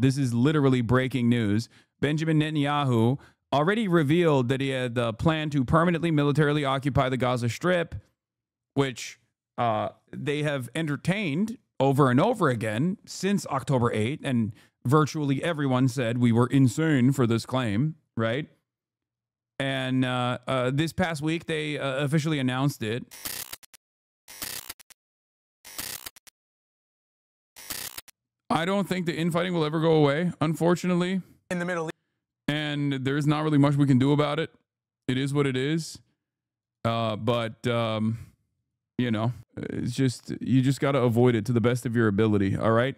This is literally breaking news. Benjamin Netanyahu already revealed that he had the plan to permanently militarily occupy the Gaza Strip, which they have entertained over and over again since October 8th. And virtually everyone said we were insane for this claim, right? And this past week, they officially announced it. I don't think the infighting will ever go away, unfortunately. In the Middle East. And there's not really much we can do about it. It is what it is. You know, it's just, you just got to avoid it to the best of your ability. All right.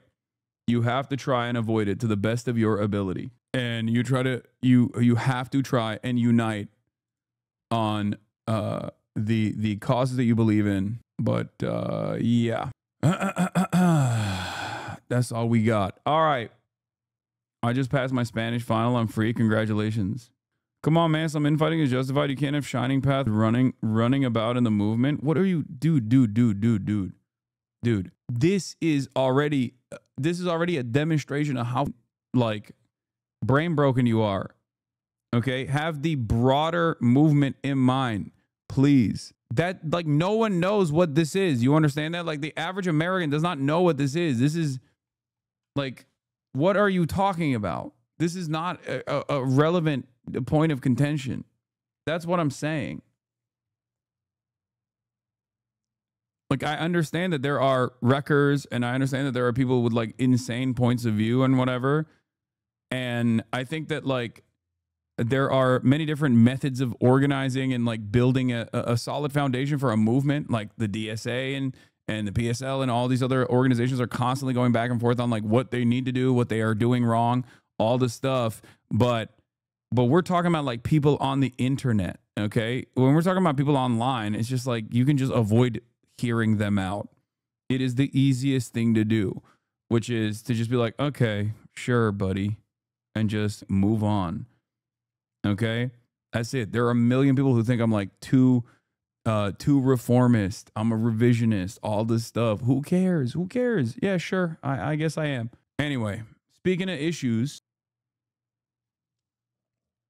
You have to try and avoid it to the best of your ability. And you try to, you have to try and unite on the causes that you believe in. But yeah. That's all we got. All right. I just passed my Spanish final. I'm free. Congratulations. Come on, man. Some infighting is justified. You can't have Shining Path running about in the movement. What are you, dude? This is already a demonstration of how like brain broken you are. Okay, have the broader movement in mind, please. That like no one knows what this is. You understand that? Like the average American does not know what this is. This is like, what are you talking about? This is not a relevant point of contention. That's what I'm saying. Like, I understand that there are wreckers and I understand that there are people with like insane points of view and whatever. And I think that like there are many different methods of organizing and like building a solid foundation for a movement, like the DSA and the PSL and all these other organizations are constantly going back and forth on like what they need to do, what they are doing wrong, all this stuff. But we're talking about like people on the internet. Okay. When we're talking about people online, it's just like, you can just avoid hearing them out. It is the easiest thing to do, which is to just be like, okay, sure, buddy. And just move on. Okay. That's it. There are a million people who think I'm like too reformist. I'm a revisionist, all this stuff. Who cares? Who cares? Yeah, sure. I guess I am. Anyway, speaking of issues,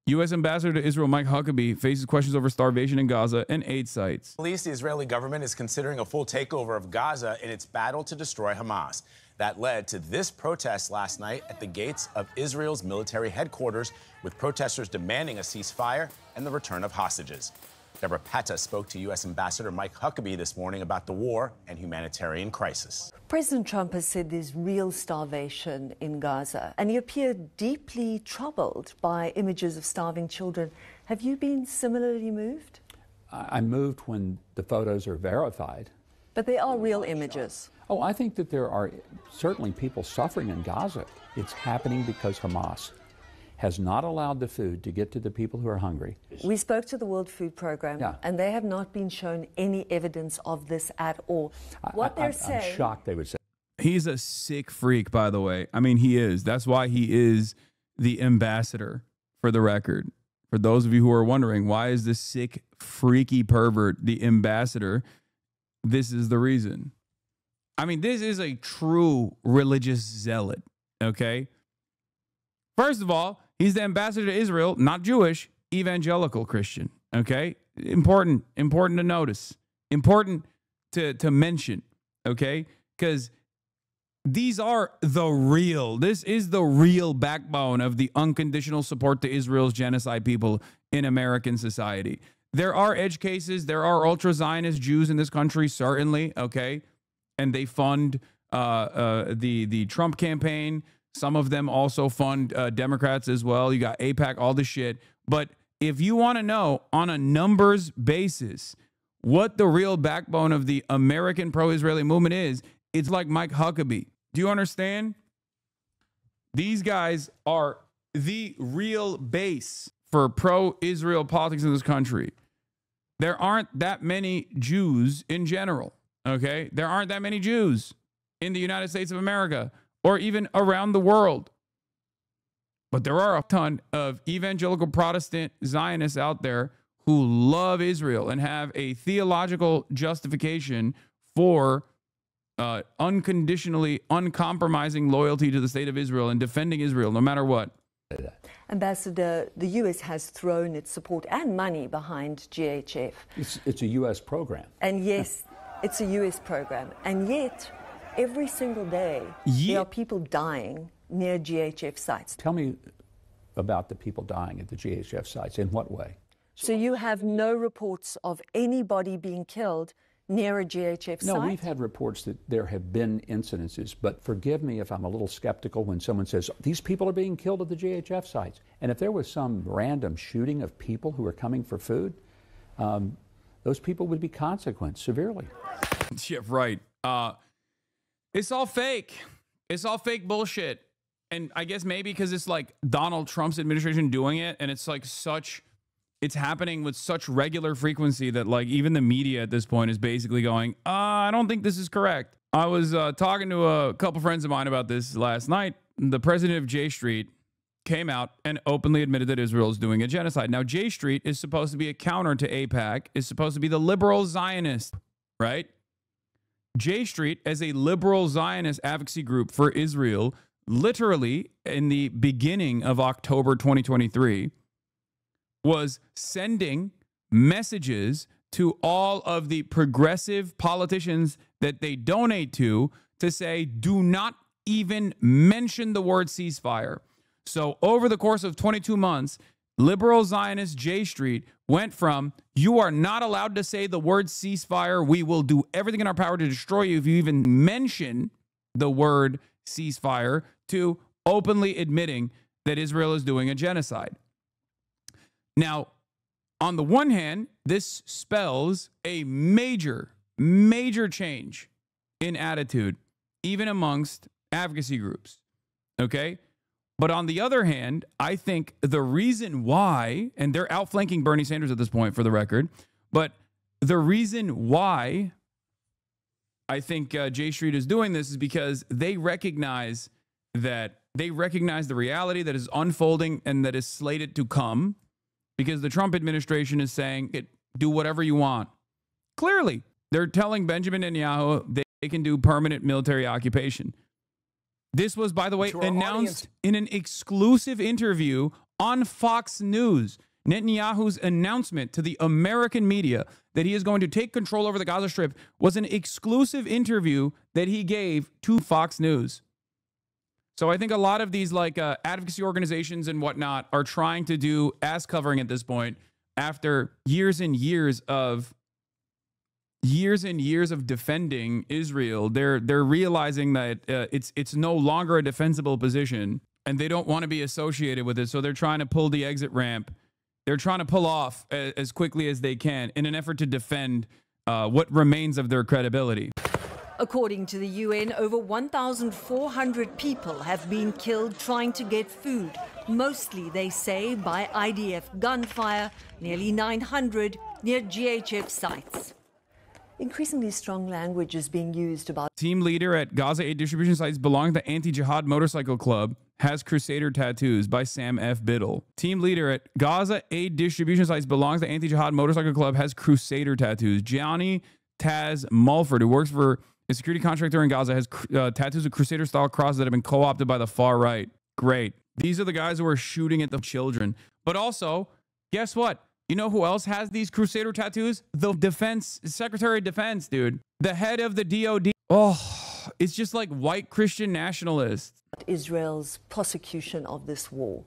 U.S. Ambassador to Israel Mike Huckabee faces questions over starvation in Gaza and aid sites. At least the Israeli government is considering a full takeover of Gaza in its battle to destroy Hamas. That led to this protest last night at the gates of Israel's military headquarters, with protesters demanding a ceasefire and the return of hostages. Deborah Patta spoke to U.S. Ambassador Mike Huckabee this morning about the war and humanitarian crisis. President Trump has said there's real starvation in Gaza, and you appear deeply troubled by images of starving children. Have you been similarly moved? I'm moved when the photos are verified. But they are real images. Oh, I think that there are certainly people suffering in Gaza. It's happening because Hamas has not allowed the food to get to the people who are hungry. We spoke to the World Food Programme, and they have not been shown any evidence of this at all. What they're saying... I'm shocked they would say. He's a sick freak, by the way. I mean, he is. That's why he is the ambassador, for the record. For those of you who are wondering, why is this sick, freaky pervert the ambassador? This is the reason. I mean, this is a true religious zealot, okay? First of all, he's the ambassador to Israel, not Jewish, evangelical Christian, okay? Important to notice. Important to mention, okay? Because these are this is the real backbone of the unconditional support to Israel's genocide people in American society. There are edge cases. There are ultra-Zionist Jews in this country, certainly, okay? And they fund the Trump campaign. Some of them also fund Democrats as well. You got AIPAC, all this shit. But if you want to know on a numbers basis what the real backbone of the American pro-Israeli movement is, it's like Mike Huckabee. Do you understand? These guys are the real base for pro-Israel politics in this country. There aren't that many Jews in general, okay? There aren't that many Jews in the United States of America or even around the world. But there are a ton of evangelical Protestant Zionists out there who love Israel and have a theological justification for unconditionally, uncompromising loyalty to the state of Israel and defending Israel no matter what. Ambassador, the U.S. has thrown its support and money behind GHF. It's a U.S. program. And yes, it's a U.S. program. And yet, every single day, there are people dying near GHF sites. Tell me about the people dying at the GHF sites. In what way? So you have no reports of anybody being killed near a GHF site? No, we've had reports that there have been incidences, but forgive me if I'm a little skeptical when someone says, these people are being killed at the GHF sites. And if there was some random shooting of people who are coming for food, those people would be consequenced severely. Yeah, right. It's all fake. It's all fake bullshit. And I guess maybe because it's like Donald Trump's administration doing it, and it's like it's happening with such regular frequency that like even the media at this point is basically going, I don't think this is correct. I was talking to a couple friends of mine about this last night. The president of J Street came out and openly admitted that Israel is doing a genocide. Now, J Street is supposed to be a counter to AIPAC, is supposed to be the liberal Zionist, right? J Street, as a liberal Zionist advocacy group for Israel, literally in the beginning of October 2023, was sending messages to all of the progressive politicians that they donate to say, do not even mention the word ceasefire. So over the course of 22 months, liberal Zionist J Street went from, you are not allowed to say the word ceasefire, we will do everything in our power to destroy you if you even mention the word ceasefire, to openly admitting that Israel is doing a genocide. Now, on the one hand, this spells a major change in attitude, even amongst advocacy groups, okay? But on the other hand, I think the reason why, and they're outflanking Bernie Sanders at this point for the record, but the reason why I think J Street is doing this is because they recognize the reality that is unfolding and that is slated to come, because the Trump administration is saying, do whatever you want. Clearly, they're telling Benjamin Netanyahu they can do permanent military occupation. This was, by the way, announced in an exclusive interview on Fox News. Netanyahu's announcement to the American media that he is going to take control over the Gaza Strip was an exclusive interview that he gave to Fox News. So I think a lot of these like advocacy organizations and whatnot are trying to do ass covering at this point after years and years of defending Israel. They're realizing that it's no longer a defensible position and they don't want to be associated with it. So they're trying to pull the exit ramp. They're trying to pull off as quickly as they can in an effort to defend what remains of their credibility. According to the UN, over 1,400 people have been killed trying to get food, mostly, they say, by IDF gunfire, nearly 900 near GHF sites. Increasingly strong language is being used about... Team leader at Gaza aid distribution sites belonging to Anti-Jihad Motorcycle Club has Crusader tattoos by Sam F. Biddle. Team leader at Gaza aid distribution sites belongs to Anti-Jihad Motorcycle Club has Crusader tattoos. Johnny Taz Mulford, who works for a security contractor in Gaza, has tattoos of Crusader-style crosses that have been co-opted by the far right. Great. These are the guys who are shooting at the children. But also, guess what? You know who else has these Crusader tattoos? The Secretary of Defense, dude. The head of the DOD. Oh, it's just like white Christian nationalists. Israel's prosecution of this war,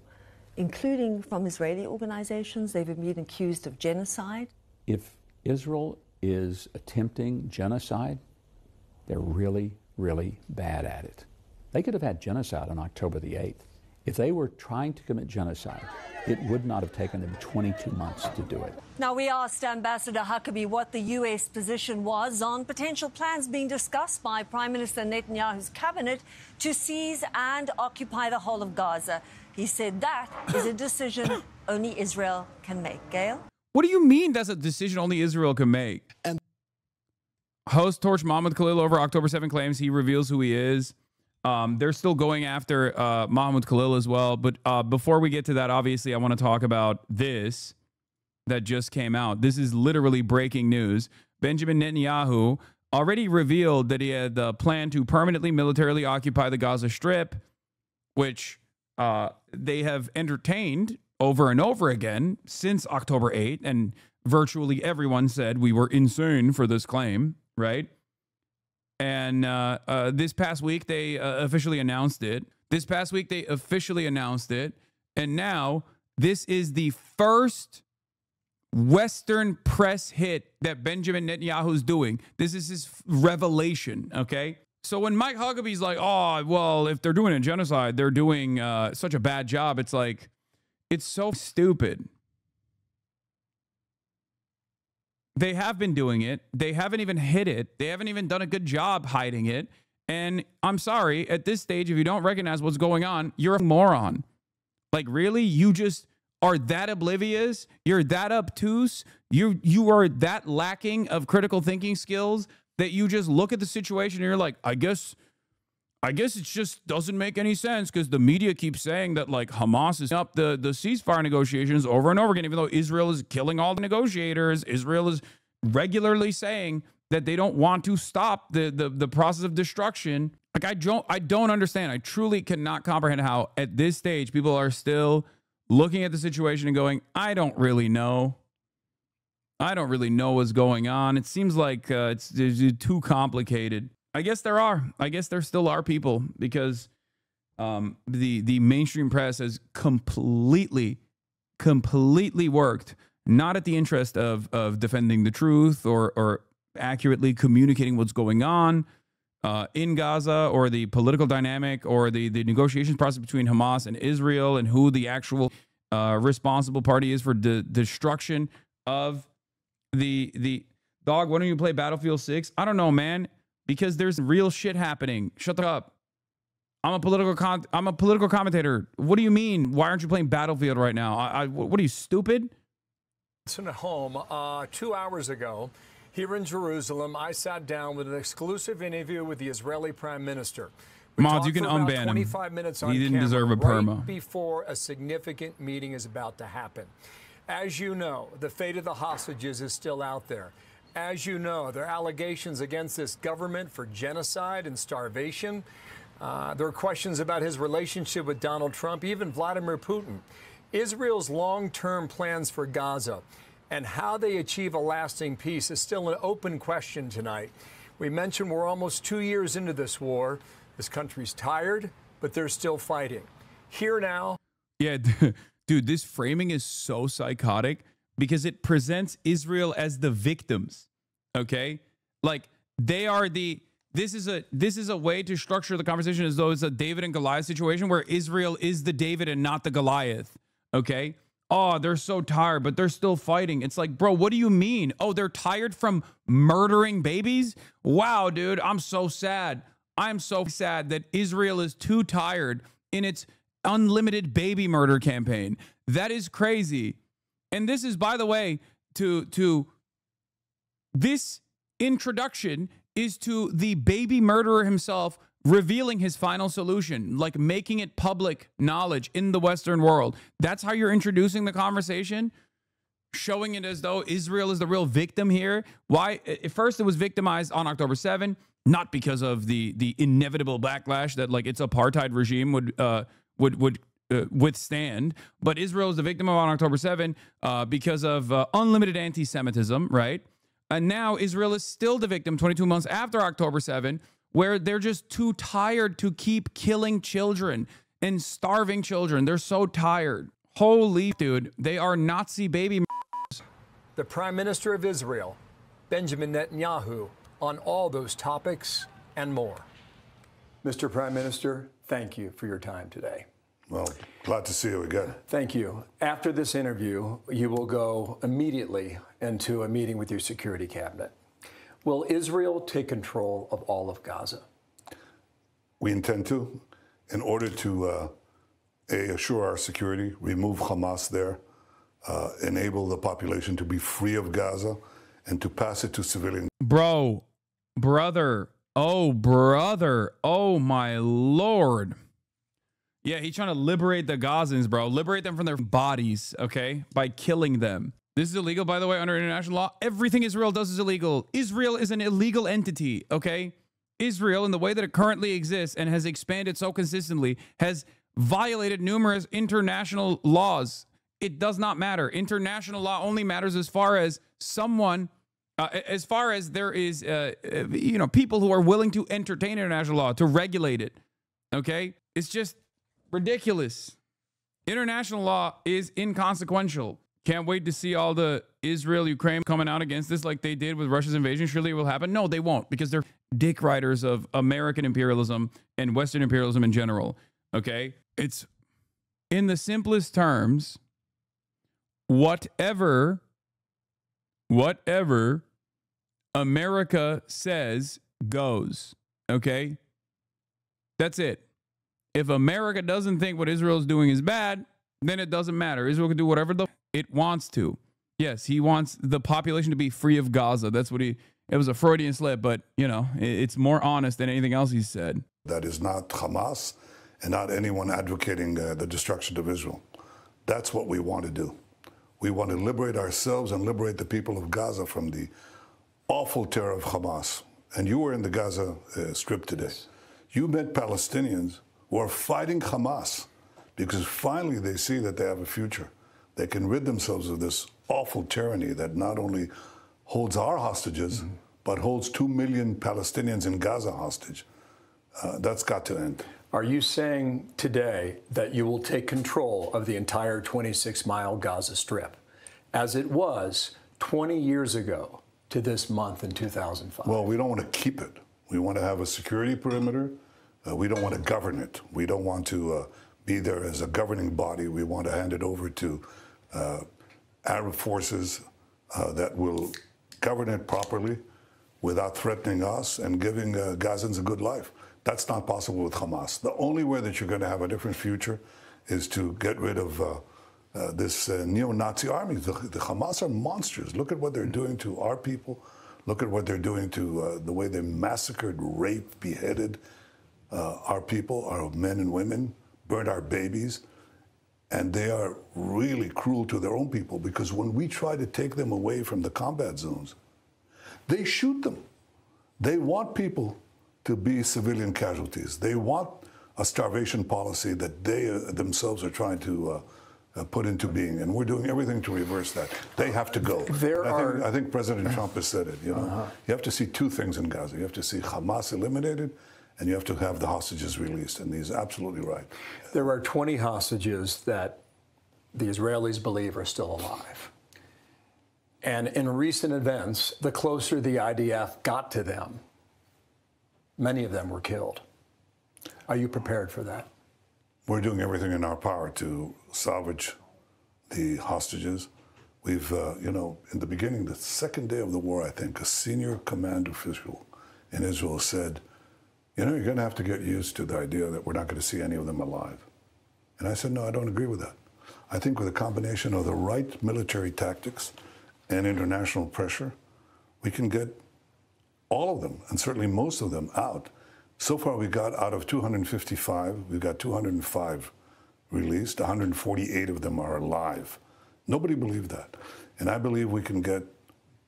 including from Israeli organizations. They've been accused of genocide. If Israel is attempting genocide, they're really, really bad at it. They could have had genocide on October the 8th. If they were trying to commit genocide, it would not have taken them 22 months to do it. Now, we asked Ambassador Huckabee what the U.S. position was on potential plans being discussed by Prime Minister Netanyahu's cabinet to seize and occupy the whole of Gaza. He said that is a decision only Israel can make. Gail? What do you mean that's a decision only Israel can make? And host Torch Mahmoud Khalil over October 7 claims he reveals who he is. They're still going after Mahmoud Khalil as well. But before we get to that, obviously, I want to talk about this that just came out. This is literally breaking news. Benjamin Netanyahu already revealed that he had the plan to permanently militarily occupy the Gaza Strip, which they have entertained over and over again since October 8th, and virtually everyone said we were insane for this claim, right? And this past week, they officially announced it. And now this is the first Western press hit that Benjamin Netanyahu is doing. This is his revelation, okay? So when Mike Huckabee's like, oh, well, if they're doing a genocide, they're doing such a bad job. It's like, it's so stupid. They have been doing it. They haven't even hid it. They haven't even done a good job hiding it. And I'm sorry, at this stage, if you don't recognize what's going on, you're a moron. Like, really? You just are that oblivious? You're that obtuse? You are that lacking of critical thinking skills that you just look at the situation and you're like, I guess it just doesn't make any sense because the media keeps saying that, like, Hamas is up the ceasefire negotiations over and over again, even though Israel is killing all the negotiators. Israel is regularly saying that they don't want to stop the process of destruction. Like, I don't understand. I truly cannot comprehend how at this stage people are still looking at the situation and going, I don't really know. I don't really know what's going on. It seems like it's too complicated. I guess there are. I guess there still are people because the mainstream press has completely worked not at the interest of defending the truth or accurately communicating what's going on in Gaza or the political dynamic or the negotiations process between Hamas and Israel and who the actual responsible party is for the destruction of the dog. Why don't you play Battlefield 6? I don't know, man. Because there's real shit happening. Shut up. I'm a political commentator. What do you mean? Why aren't you playing Battlefield right now? What are you, stupid? At home 2 hours ago, here in Jerusalem, I sat down with an exclusive interview with the Israeli Prime Minister. Mods, you can unban him. 25 minutes on he didn't camera, deserve a perma. Right before a significant meeting is about to happen. As you know, the fate of the hostages is still out there. As you know, there are allegations against this government for genocide and starvation. There are questions about his relationship with Donald Trump, even Vladimir Putin. Israel's long-term plans for Gaza and how they achieve a lasting peace is still an open question tonight. We mentioned we're almost 2 years into this war. This country's tired, but they're still fighting. Here now. Yeah, dude, this framing is so psychotic because it presents Israel as the victims. Okay? Like, they are this is a way to structure the conversation as though it's a David and Goliath situation where Israel is the David and not the Goliath. Okay? Oh, they're so tired, but they're still fighting. It's like, bro, what do you mean? Oh, they're tired from murdering babies? Wow, dude, I'm so sad. I'm so sad that Israel is too tired in its unlimited baby murder campaign. That is crazy. And this is, by the way, to this introduction is to the baby murderer himself revealing his final solution, like making it public knowledge in the Western world. That's how you're introducing the conversation, showing it as though Israel is the real victim here. Why? At first, it was victimized on October 7th, not because of the inevitable backlash that, like, its apartheid regime would withstand, but Israel is the victim of on October 7 because of unlimited anti-Semitism, right? And now Israel is still the victim 22 months after October 7, where they're just too tired to keep killing children and starving children. They're so tired. Holy dude, they are Nazi baby. The Prime Minister of Israel, Benjamin Netanyahu, on all those topics and more. Mr. Prime Minister, thank you for your time today. Well, glad to see you again. Thank you. After this interview, you will go immediately into a meeting with your security cabinet. Will Israel take control of all of Gaza? We intend to, in order to assure our security, remove Hamas there, enable the population to be free of Gaza, and to pass it to civilians. Brother, oh my Lord. Yeah, he's trying to liberate the Gazans, bro. Liberate them from their bodies, okay? By killing them. This is illegal, by the way, under international law. Everything Israel does is illegal. Israel is an illegal entity, okay? Israel, in the way that it currently exists and has expanded so consistently, has violated numerous international laws. It does not matter. International law only matters as far as someone, as far as there is, people who are willing to entertain international law, to regulate it, okay? It's just ridiculous. International law is inconsequential. Can't wait to see all the Israel-Ukraine coming out against this like they did with Russia's invasion. Surely it will happen. No, they won't, because they're dick riders of American imperialism and Western imperialism in general. Okay? It's, in the simplest terms, whatever America says goes. Okay? That's it. If America doesn't think what Israel is doing is bad, then it doesn't matter. Israel can do whatever it wants to. Yes, he wants the population to be free of Gaza. That's what it was a Freudian slip, but, it's more honest than anything else he said. That is not Hamas and not anyone advocating the destruction of Israel. That's what we want to do. We want to liberate ourselves and liberate the people of Gaza from the awful terror of Hamas. And you were in the Gaza Strip today. You met Palestinians who are fighting Hamas because finally they see that they have a future. They can rid themselves of this awful tyranny that not only holds our hostages, but holds 2 million Palestinians in Gaza hostage. That's got to end. Are you saying today that you will take control of the entire 26-mile Gaza Strip, as it was 20 years ago to this month in 2005? Well, we don't want to keep it. We want to have a security perimeter. We don't want to govern it. We don't want to be there as a governing body. We want to hand it over to Arab forces that will govern it properly without threatening us and giving Gazans a good life. That's not possible with Hamas. The only way that you're going to have a different future is to get rid of this neo-Nazi army. The Hamas are monsters. Look at what they're doing to our people. Look at what they're doing to the way they massacred, raped, beheaded our people, our men and women, burned our babies. And they are really cruel to their own people, because when we try to take them away from the combat zones, they shoot them. They want people to be civilian casualties. They want a starvation policy that they themselves are trying to put into being, and we're doing everything to reverse that. They have to go. I think President Trump has said it. You have to see two things in Gaza. You have to see Hamas eliminated, and you have to have the hostages released, and he's absolutely right. There are 20 hostages that the Israelis believe are still alive. And in recent events, the closer the IDF got to them, many of them were killed. Are you prepared for that? We're doing everything in our power to salvage the hostages. We've, in the beginning, the second day of the war, I think, a senior command official in Israel said, you're going to have to get used to the idea that we're not going to see any of them alive. And I said, no, I don't agree with that. I think with a combination of the right military tactics and international pressure, we can get all of them, and certainly most of them, out. So far, we got out of 255, we've got 205 released. 148 of them are alive. Nobody believed that. And I believe we can get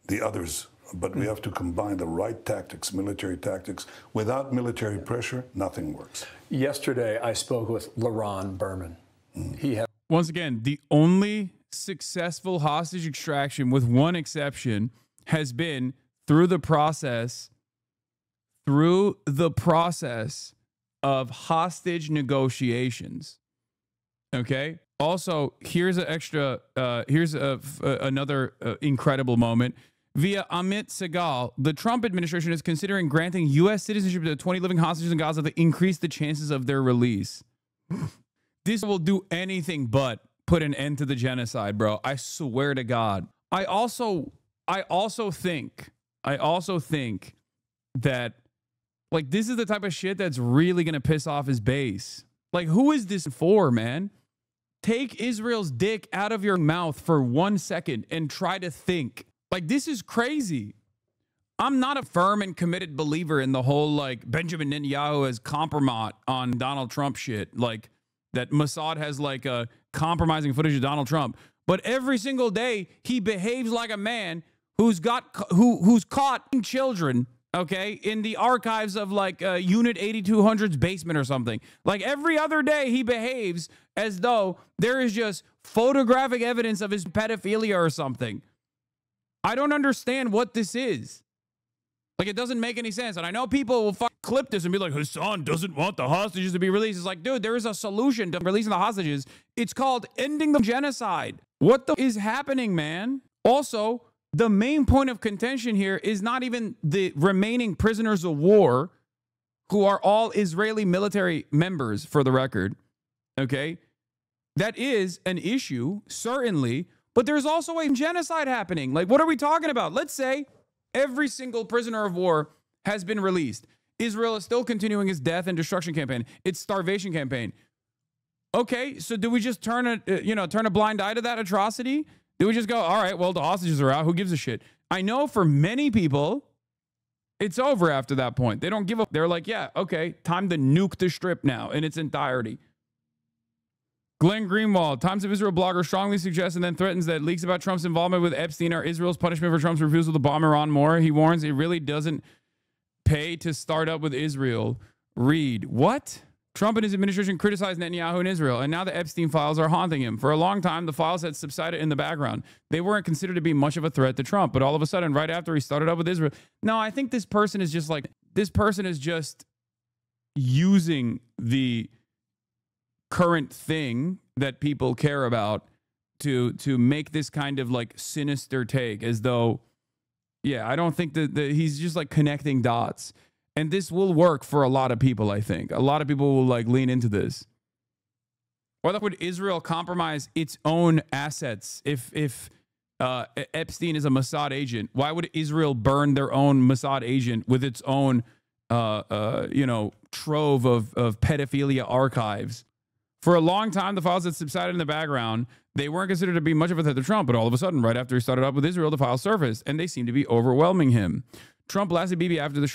the others, but we have to combine the right tactics, military tactics. Without military pressure, nothing works. Yesterday, I spoke with LaRon Berman. He had... Once again, the only successful hostage extraction, with one exception, has been through the process of hostage negotiations. Okay. Also, here's an extra. Here's another incredible moment. Via Amit Segal, the Trump administration is considering granting U.S. citizenship to the 20 living hostages in Gaza to increase the chances of their release. This will do anything but put an end to the genocide, bro. I swear to God. I also think that, like, this is the type of shit that's really going to piss off his base. Like, who is this for, man? Take Israel's dick out of your mouth for 1 second and try to think. Like, this is crazy. I'm not a firm and committed believer in the whole, like, Benjamin Netanyahu has compromised on Donald Trump shit. Like, that Mossad has, like, a compromising footage of Donald Trump. but every single day he behaves like a man who's caught children, okay, in the archives of like Unit 8200's basement or something. Like every other day he behaves as though there is just photographic evidence of his pedophilia or something. I don't understand what this is. Like, it doesn't make any sense. And I know people will clip this and be like, Hasan doesn't want the hostages to be released. It's like, dude, there is a solution to releasing the hostages. It's called ending the genocide. What the is happening, man? Also, the main point of contention here is not even the remaining prisoners of war, who are all Israeli military members, for the record. Okay? That is an issue, certainly, but there's also a genocide happening. Like, what are we talking about? Let's say every single prisoner of war has been released. Israel is still continuing its death and destruction campaign, its starvation campaign. Okay, so do we just turn a blind eye to that atrocity? Do we just go, all right, well, the hostages are out. Who gives a shit? I know for many people, it's over after that point. They don't give up. They're like, yeah, okay, time to nuke the strip now in its entirety. Glenn Greenwald, Times of Israel blogger, strongly suggests and then threatens that leaks about Trump's involvement with Epstein are Israel's punishment for Trump's refusal to bomb Iran more. He warns it really doesn't pay to start up with Israel. Read, what? Trump and his administration criticized Netanyahu and Israel, and now the Epstein files are haunting him. For a long time, the files had subsided in the background. They weren't considered to be much of a threat to Trump, but all of a sudden, right after he started up with Israel. No, I think this person is just using the current thing that people care about to make this kind of like sinister take, as though, yeah, I don't think that he's just like connecting dots. And this will work for a lot of people, I think. A lot of people will like lean into this. Why would Israel compromise its own assets if Epstein is a Mossad agent? Why would Israel burn their own Mossad agent with its own trove of pedophilia archives? For a long time, the files had subsided in the background. They weren't considered to be much of a threat to Trump, but all of a sudden, right after he started up with Israel, the files surfaced, and they seem to be overwhelming him. Trump blasted Bibi after the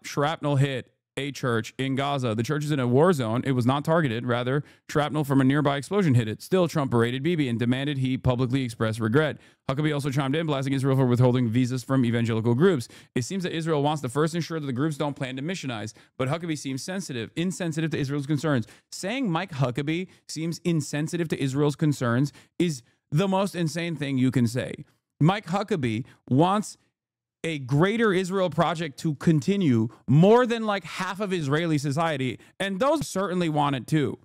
shrapnel hit a church in Gaza. The church is in a war zone. It was not targeted. Rather, shrapnel from a nearby explosion hit it. Still, Trump berated Bibi and demanded he publicly express regret. Huckabee also chimed in, blasting Israel for withholding visas from evangelical groups. It seems that Israel wants to first ensure that the groups don't plan to missionize, but Huckabee seems insensitive to Israel's concerns. Saying Mike Huckabee seems insensitive to Israel's concerns is the most insane thing you can say. Mike Huckabee wants a greater Israel project to continue more than like half of Israeli society. And those certainly want it too.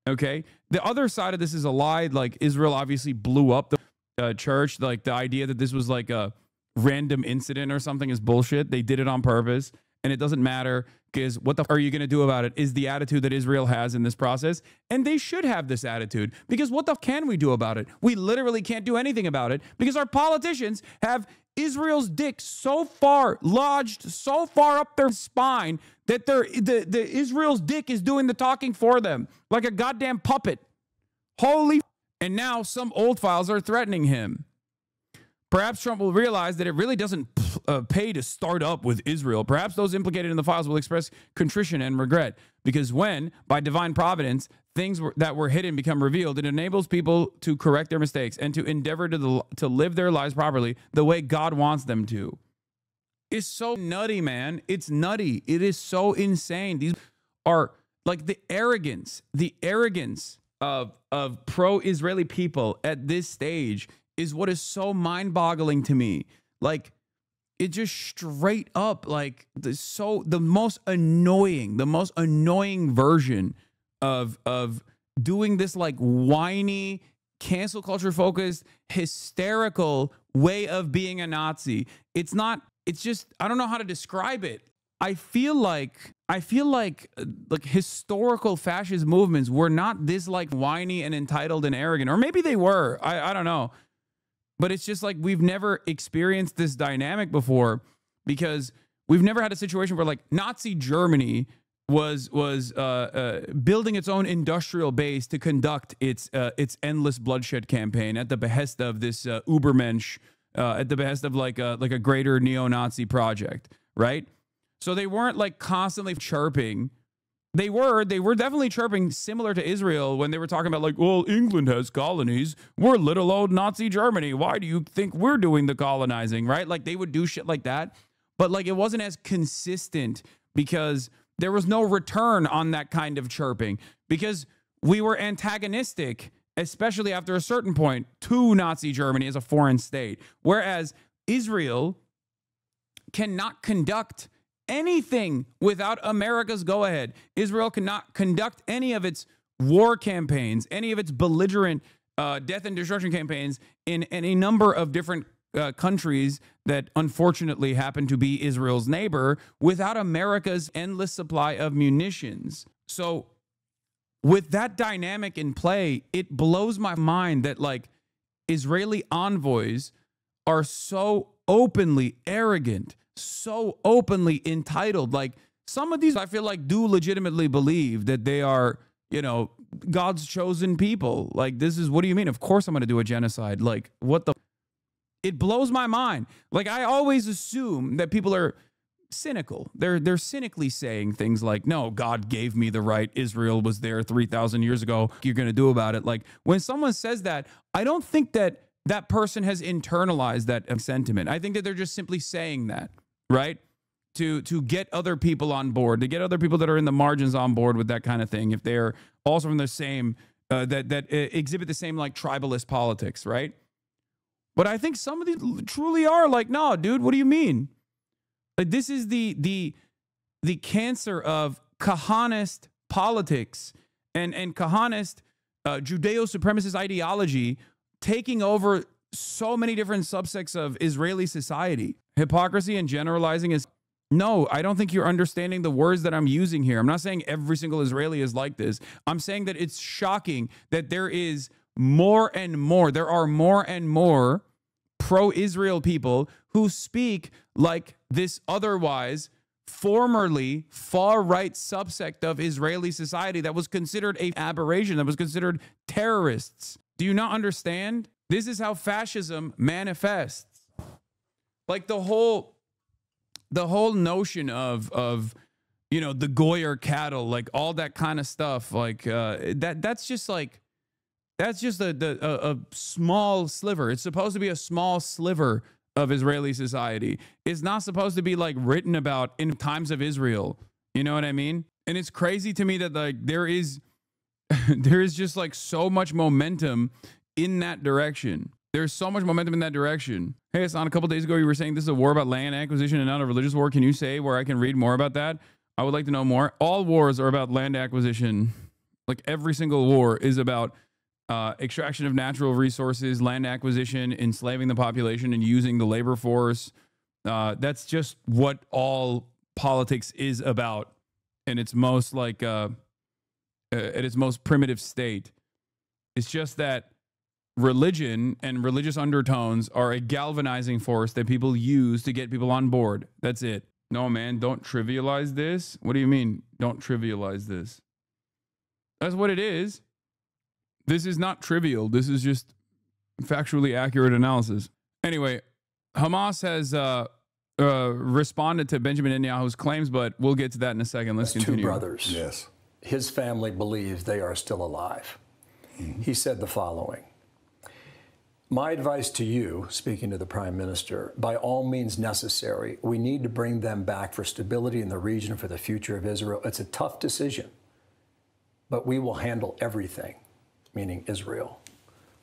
Okay. The other side of this is a lie. Like, Israel obviously blew up the church. Like, the idea that this was like a random incident or something is bullshit. They did it on purpose, and it doesn't matter, because what the f are you going to do about it is the attitude that Israel has in this process. And they should have this attitude, because what the f can we do about it? We literally can't do anything about it, because our politicians have Israel's dick so far lodged, so far up their spine, that the Israel's dick is doing the talking for them like a goddamn puppet. Holy. And now some old files are threatening him. Perhaps Trump will realize that it really doesn't pay to start up with Israel. Perhaps those implicated in the files will express contrition and regret, because when, by divine providence, things that were hidden become revealed, it enables people to correct their mistakes and to endeavor to live their lives properly the way God wants them to. It's so nutty, man. It's nutty. It is so insane. These are like the arrogance of pro-Israeli people at this stage is what is so mind-boggling to me. Like, it just straight up, like, the most annoying version of doing this like whiny, cancel culture focused, hysterical way of being a Nazi. It's just, I don't know how to describe it. I feel like historical fascist movements were not this like whiny and entitled and arrogant, or maybe they were. I don't know. But it's just like we've never experienced this dynamic before, because we've never had a situation where like Nazi Germany was building its own industrial base to conduct its endless bloodshed campaign at the behest of this Ubermensch, at the behest of like a greater neo-Nazi project, right? So they weren't like constantly chirping They were definitely chirping similar to Israel when they were talking about like, well, England has colonies. We're little old Nazi Germany. Why do you think we're doing the colonizing, right? Like they would do shit like that. But like it wasn't as consistent because there was no return on that kind of chirping because we were antagonistic, especially after a certain point, to Nazi Germany as a foreign state. Whereas Israel cannot conduct anything without America's go-ahead. Israel cannot conduct any of its war campaigns, any of its belligerent death and destruction campaigns in any number of different countries that unfortunately happen to be Israel's neighbor without America's endless supply of munitions. So with that dynamic in play, it blows my mind that like Israeli envoys are so openly arrogant, so openly entitled. Like some of these, I feel like, do legitimately believe that they are, you know, God's chosen people. Like, this is, what do you mean? Of course I'm going to do a genocide. Like, what the? It blows my mind. Like, I always assume that people are cynical. They're cynically saying things like, no, God gave me the right. Israel was there 3,000 years ago. You're going to do about it. Like, when someone says that, I don't think that that person has internalized that sentiment. I think that they're just simply saying that, right? To get other people on board, to get other people that are in the margins on board with that kind of thing. If they're also from the same, that exhibit the same like tribalist politics, right? But I think some of these truly are like, no, dude, what do you mean? Like, this is the cancer of Kahanist politics and Kahanist Judeo-supremacist ideology taking over so many different subsects of Israeli society. Hypocrisy and generalizing is, no, I don't think you're understanding the words that I'm using here. I'm not saying every single Israeli is like this. I'm saying that it's shocking that there is more and more, there are more and more pro-Israel people who speak like this otherwise formerly far-right subsect of Israeli society that was considered an aberration, that was considered terrorists. Do you not understand? This is how fascism manifests. Like the whole notion of you know, the Goyer cattle, like all that kind of stuff, like that's just like, that's just a small sliver. It's supposed to be a small sliver of Israeli society. It's not supposed to be like written about in times of Israel. You know what I mean? And it's crazy to me that like there is just like so much momentum in that direction. There's so much momentum in that direction. Hey, Hasan, a couple days ago, you were saying this is a war about land acquisition and not a religious war. Can you say where I can read more about that? I would like to know more. All wars are about land acquisition. Like every single war is about extraction of natural resources, land acquisition, enslaving the population, and using the labor force. That's just what all politics is about in its most like at its most primitive state. It's just that religion and religious undertones are a galvanizing force that people use to get people on board. That's it. No, man, don't trivialize this. What do you mean, don't trivialize this? That's what it is. This is not trivial. This is just factually accurate analysis. Anyway, Hamas has responded to Benjamin Netanyahu's claims, but we'll get to that in a second. Let's continue. Two brothers. Yes. His family believes they are still alive. Mm-hmm. He said the following: my advice to you, speaking to the Prime Minister, by all means necessary, we need to bring them back for stability in the region, for the future of Israel. It's a tough decision, but we will handle everything, meaning Israel.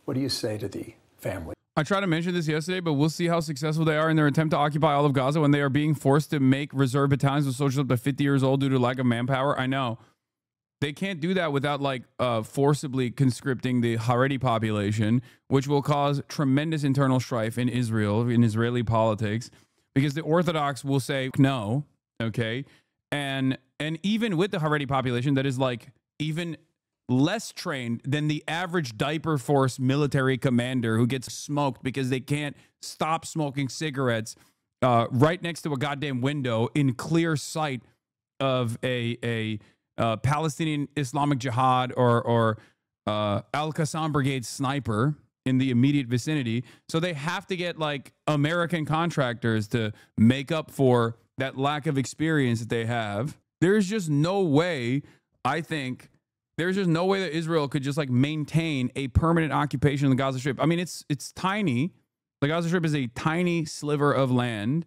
What do you say to the family? I tried to mention this yesterday, but we'll see how successful they are in their attempt to occupy all of Gaza when they are being forced to make reserve battalions with soldiers up to 50 years old due to lack of manpower. I know. They can't do that without like forcibly conscripting the Haredi population, which will cause tremendous internal strife in Israel, in Israeli politics, because the Orthodox will say no, okay? And even with the Haredi population that is like even less trained than the average diaper force military commander who gets smoked because they can't stop smoking cigarettes right next to a goddamn window in clear sight of a Palestinian Islamic Jihad or Al-Qassam Brigade sniper in the immediate vicinity. So they have to get like American contractors to make up for that lack of experience that they have. There's just no way I think there's just no way that Israel could just like maintain a permanent occupation of the Gaza Strip. I mean, it's tiny. The Gaza Strip is a tiny sliver of land.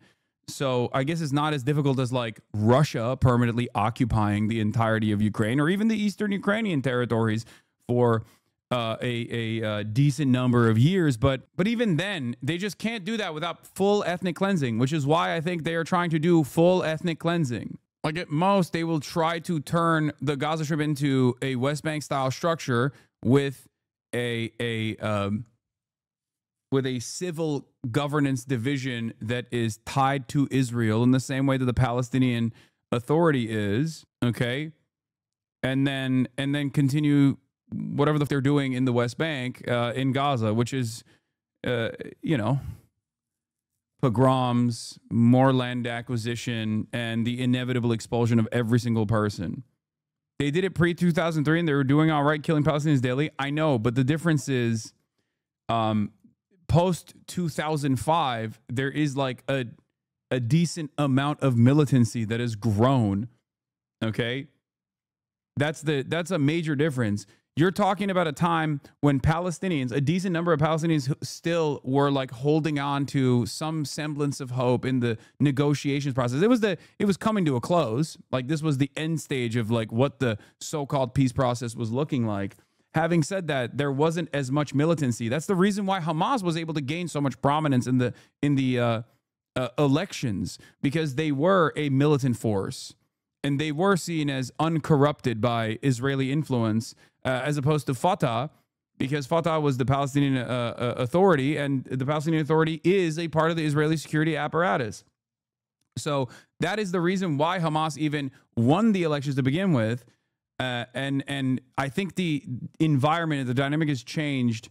So I guess it's not as difficult as like Russia permanently occupying the entirety of Ukraine or even the eastern Ukrainian territories for a decent number of years. But even then, they just can't do that without full ethnic cleansing, which is why I think they are trying to do full ethnic cleansing. Like at most, they will try to turn the Gaza Strip into a West Bank style structure with a civil governance division that is tied to Israel in the same way that the Palestinian Authority is, okay? And then continue whatever they're doing in the West Bank, in Gaza, which is, pogroms, more land acquisition, and the inevitable expulsion of every single person. They did it pre-2003 and they were doing all right, killing Palestinians daily. I know, but the difference is post-2005, there is like a decent amount of militancy that has grown, okay? That's a major difference. You're talking about a time when Palestinians, a decent number of Palestinians still were like holding on to some semblance of hope in the negotiations process. It was coming to a close. Like this was the end stage of like what the so-called peace process was looking like. Having said that, there wasn't as much militancy. That's the reason why Hamas was able to gain so much prominence in the elections, because they were a militant force and they were seen as uncorrupted by Israeli influence. As opposed to Fatah, because Fatah was the Palestinian Authority, and the Palestinian Authority is a part of the Israeli security apparatus. So that is the reason why Hamas even won the elections to begin with. And I think the environment, the dynamic has changed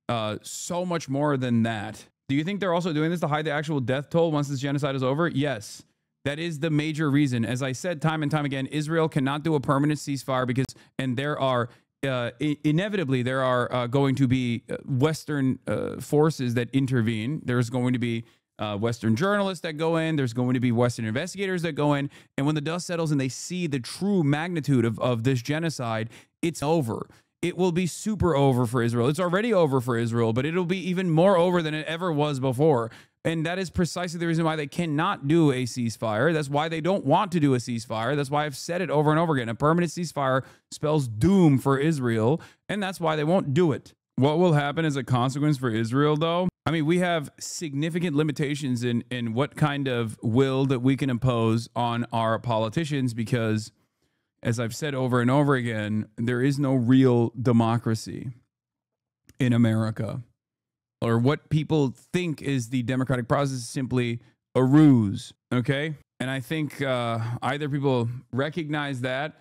so much more than that. Do you think they're also doing this to hide the actual death toll once this genocide is over? Yes. That is the major reason. As I said time and time again, Israel cannot do a permanent ceasefire and there are inevitably there are going to be Western forces that intervene. There's going to be Western journalists that go in. There's going to be Western investigators that go in. And when the dust settles and they see the true magnitude of this genocide, it's over. It will be super over for Israel. It's already over for Israel, but it'll be even more over than it ever was before. And that is precisely the reason why they cannot do a ceasefire. That's why they don't want to do a ceasefire. That's why I've said it over and over again. A permanent ceasefire spells doom for Israel, and that's why they won't do it. What will happen as a consequence for Israel, though? I mean, we have significant limitations in what kind of will that we can impose on our politicians because, as I've said over and over again, there is no real democracy in America. Or what people think is the democratic process is simply a ruse, okay? And I think either people recognize that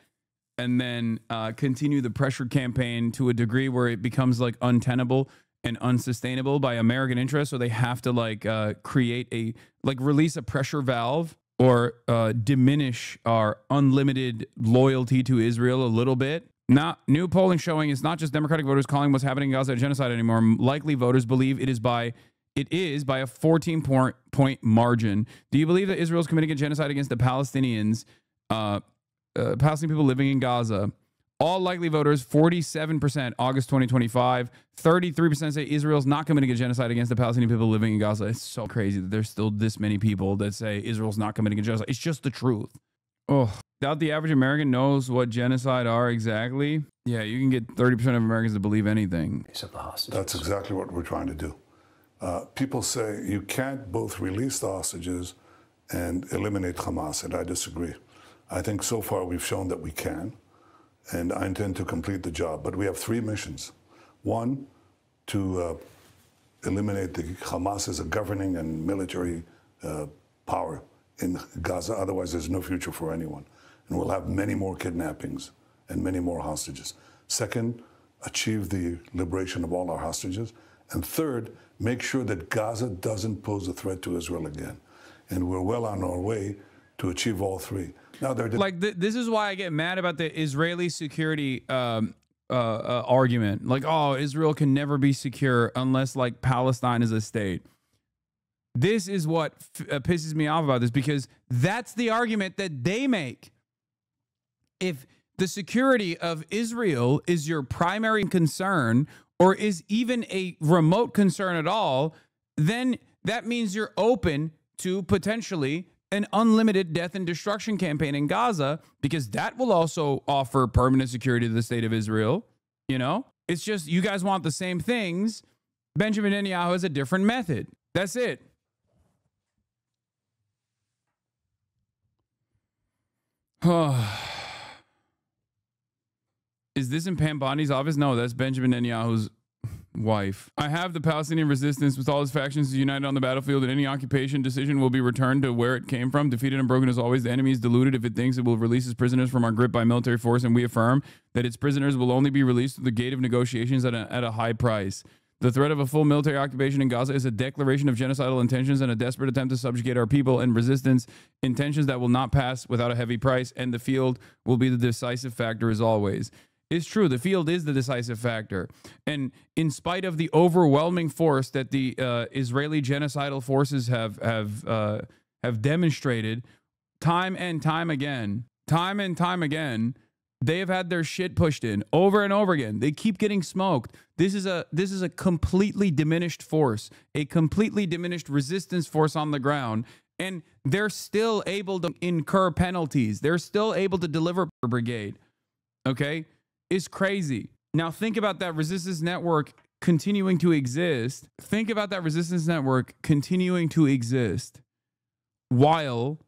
and then continue the pressure campaign to a degree where it becomes like untenable and unsustainable by American interests, so they have to like create release a pressure valve or diminish our unlimited loyalty to Israel a little bit. Now, new polling showing it's not just Democratic voters calling what's happening in Gaza a genocide anymore. Likely voters believe it is by a 14-point margin. Do you believe that Israel is committing a genocide against the Palestinians, Palestinian people living in Gaza? All likely voters, 47%, August 2025. 33% say Israel's not committing a genocide against the Palestinian people living in Gaza. It's so crazy that there's still this many people that say Israel's not committing a genocide. It's just the truth. Oh, doubt the average American knows what genocide are exactly. Yeah, you can get 30% of Americans to believe anything. That's exactly what we're trying to do. People say you can't both release the hostages and eliminate Hamas, and I disagree. I think so far we've shown that we can, and I intend to complete the job. But we have three missions. One, to eliminate the Hamas as a governing and military power in Gaza. Otherwise, there's no future for anyone. And we'll have many more kidnappings and many more hostages. Second, achieve the liberation of all our hostages. And third, make sure that Gaza doesn't pose a threat to Israel again. And we're well on our way to achieve all three. Now, this is why I get mad about the Israeli security argument. Like, oh, Israel can never be secure unless like Palestine is a state. This is what pisses me off about this, because that's the argument that they make. If the security of Israel is your primary concern, or is even a remote concern at all, then that means you're open to potentially an unlimited death and destruction campaign in Gaza, because that will also offer permanent security to the state of Israel. You know, it's just you guys want the same things. Benjamin Netanyahu has a different method. That's it. Is this in Pam Bondi's office? No, that's Benjamin Netanyahu's wife. I have the Palestinian resistance with all its factions united on the battlefield, and any occupation decision will be returned to where it came from. Defeated and broken as always. The enemy is deluded if it thinks it will release its prisoners from our grip by military force, and we affirm that its prisoners will only be released through the gate of negotiations at a high price. The threat of a full military occupation in Gaza is a declaration of genocidal intentions and a desperate attempt to subjugate our people and resistance, intentions that will not pass without a heavy price, and the field will be the decisive factor as always. It's true. The field is the decisive factor. And in spite of the overwhelming force that the Israeli genocidal forces have demonstrated time and time again, they have had their shit pushed in over and over again. They keep getting smoked. This is a completely diminished force, a completely diminished resistance force on the ground. And they're still able to incur penalties. They're still able to deliver per brigade. Okay? It's crazy. Now think about that resistance network continuing to exist. Think about that resistance network continuing to exist while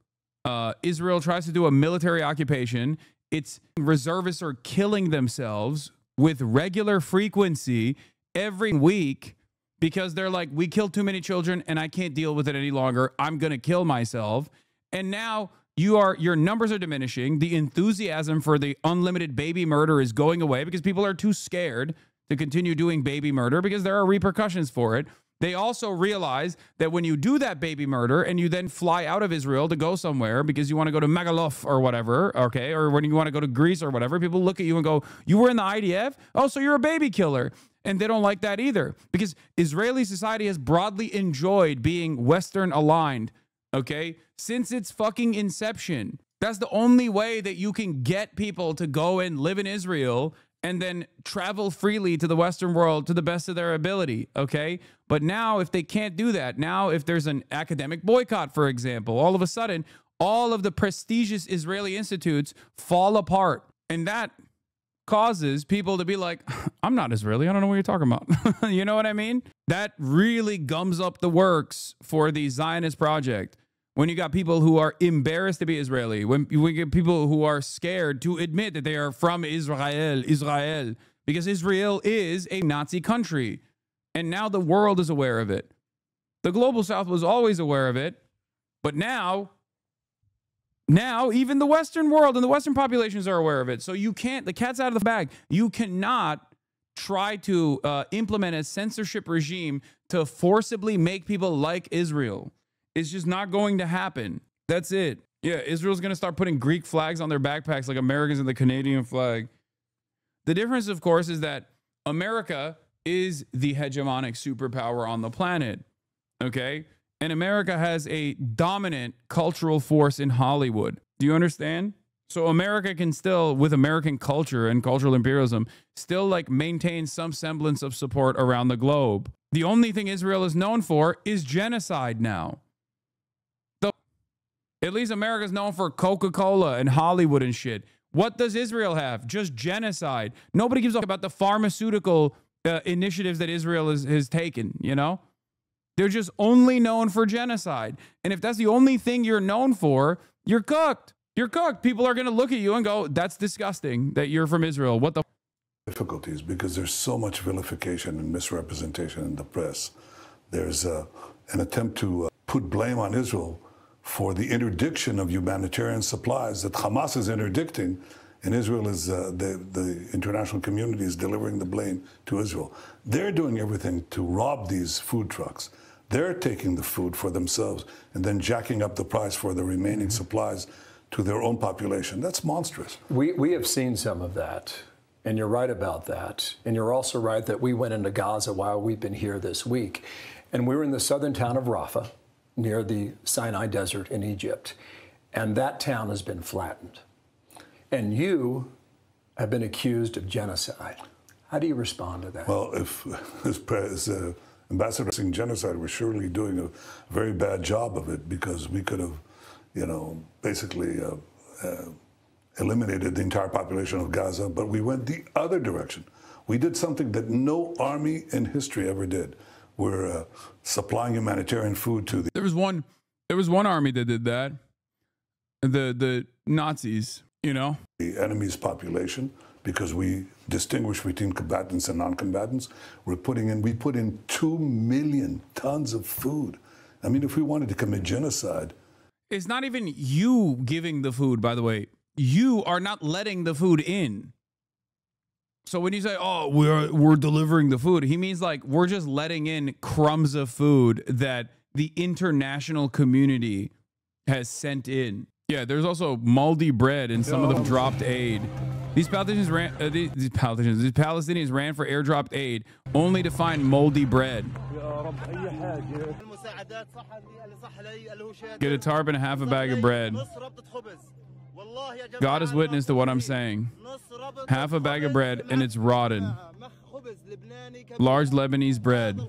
Israel tries to do a military occupation. Its reservists are killing themselves with regular frequency every week because they're like, we killed too many children and I can't deal with it any longer. I'm going to kill myself. And now your numbers are diminishing. The enthusiasm for the unlimited baby murder is going away because people are too scared to continue doing baby murder because there are repercussions for it. They also realize that when you do that baby murder and you then fly out of Israel to go somewhere because you want to go to Megaloth or whatever, okay, or when you want to go to Greece or whatever, people look at you and go, you were in the IDF? Oh, so you're a baby killer. And they don't like that either because Israeli society has broadly enjoyed being Western aligned, okay, since its fucking inception. That's the only way that you can get people to go and live in Israel and then travel freely to the Western world to the best of their ability, okay? But now, if they can't do that, now if there's an academic boycott, for example, all of a sudden, all of the prestigious Israeli institutes fall apart. And that causes people to be like, I'm not Israeli. I don't know what you're talking about. You know what I mean? That really gums up the works for the Zionist project. When you got people who are embarrassed to be Israeli, when you get people who are scared to admit that they are from Israel, because Israel is a Nazi country. And now the world is aware of it. The global South was always aware of it. But now even the Western world and the Western populations are aware of it. So you can't, the cat's out of the bag. You cannot try to implement a censorship regime to forcibly make people like Israel. It's just not going to happen. That's it. Yeah, Israel's going to start putting Greek flags on their backpacks like Americans in the Canadian flag. The difference, of course, is that America is the hegemonic superpower on the planet, okay? And America has a dominant cultural force in Hollywood. Do you understand? So America can still, with American culture and cultural imperialism, still like maintain some semblance of support around the globe. The only thing Israel is known for is genocide now. At least America's known for Coca-Cola and Hollywood and shit. What does Israel have? Just genocide. Nobody gives a fuck about the pharmaceutical initiatives that Israel has taken, you know? They're just only known for genocide. And if that's the only thing you're known for, you're cooked. You're cooked. People are going to look at you and go, that's disgusting that you're from Israel. What the difficulties because there's so much vilification and misrepresentation in the press. There's an attempt to put blame on Israel for the interdiction of humanitarian supplies that Hamas is interdicting, and Israel is, the international community is delivering the blame to Israel. They're doing everything to rob these food trucks. They're taking the food for themselves and then jacking up the price for the remaining supplies to their own population. That's monstrous. We have seen some of that, and you're right about that. And you're also right that we went into Gaza while we've been here this week. And we were in the southern town of Rafah, near the Sinai Desert in Egypt. And that town has been flattened. And you have been accused of genocide. How do you respond to that? Well, if as Ambassador saying genocide, we're surely doing a very bad job of it, because we could have, basically eliminated the entire population of Gaza, but we went the other direction. We did something that no army in history ever did. We're supplying humanitarian food to the... There was one army that did that. The Nazis, the enemy's population, because we distinguish between combatants and non-combatants. We put in 2 million tons of food. I mean, if we wanted to commit genocide... It's not even you giving the food, by the way. You are not letting the food in. So when you say, oh, we're delivering the food, he means like we're just letting in crumbs of food that the international community has sent in. Yeah, there's also moldy bread in some of the dropped aid. These Palestinians ran for airdropped aid only to find moldy bread. Get a tarp and half a bag of bread. God is witness to what I'm saying. Half a bag of bread and it's rotten. Large Lebanese bread.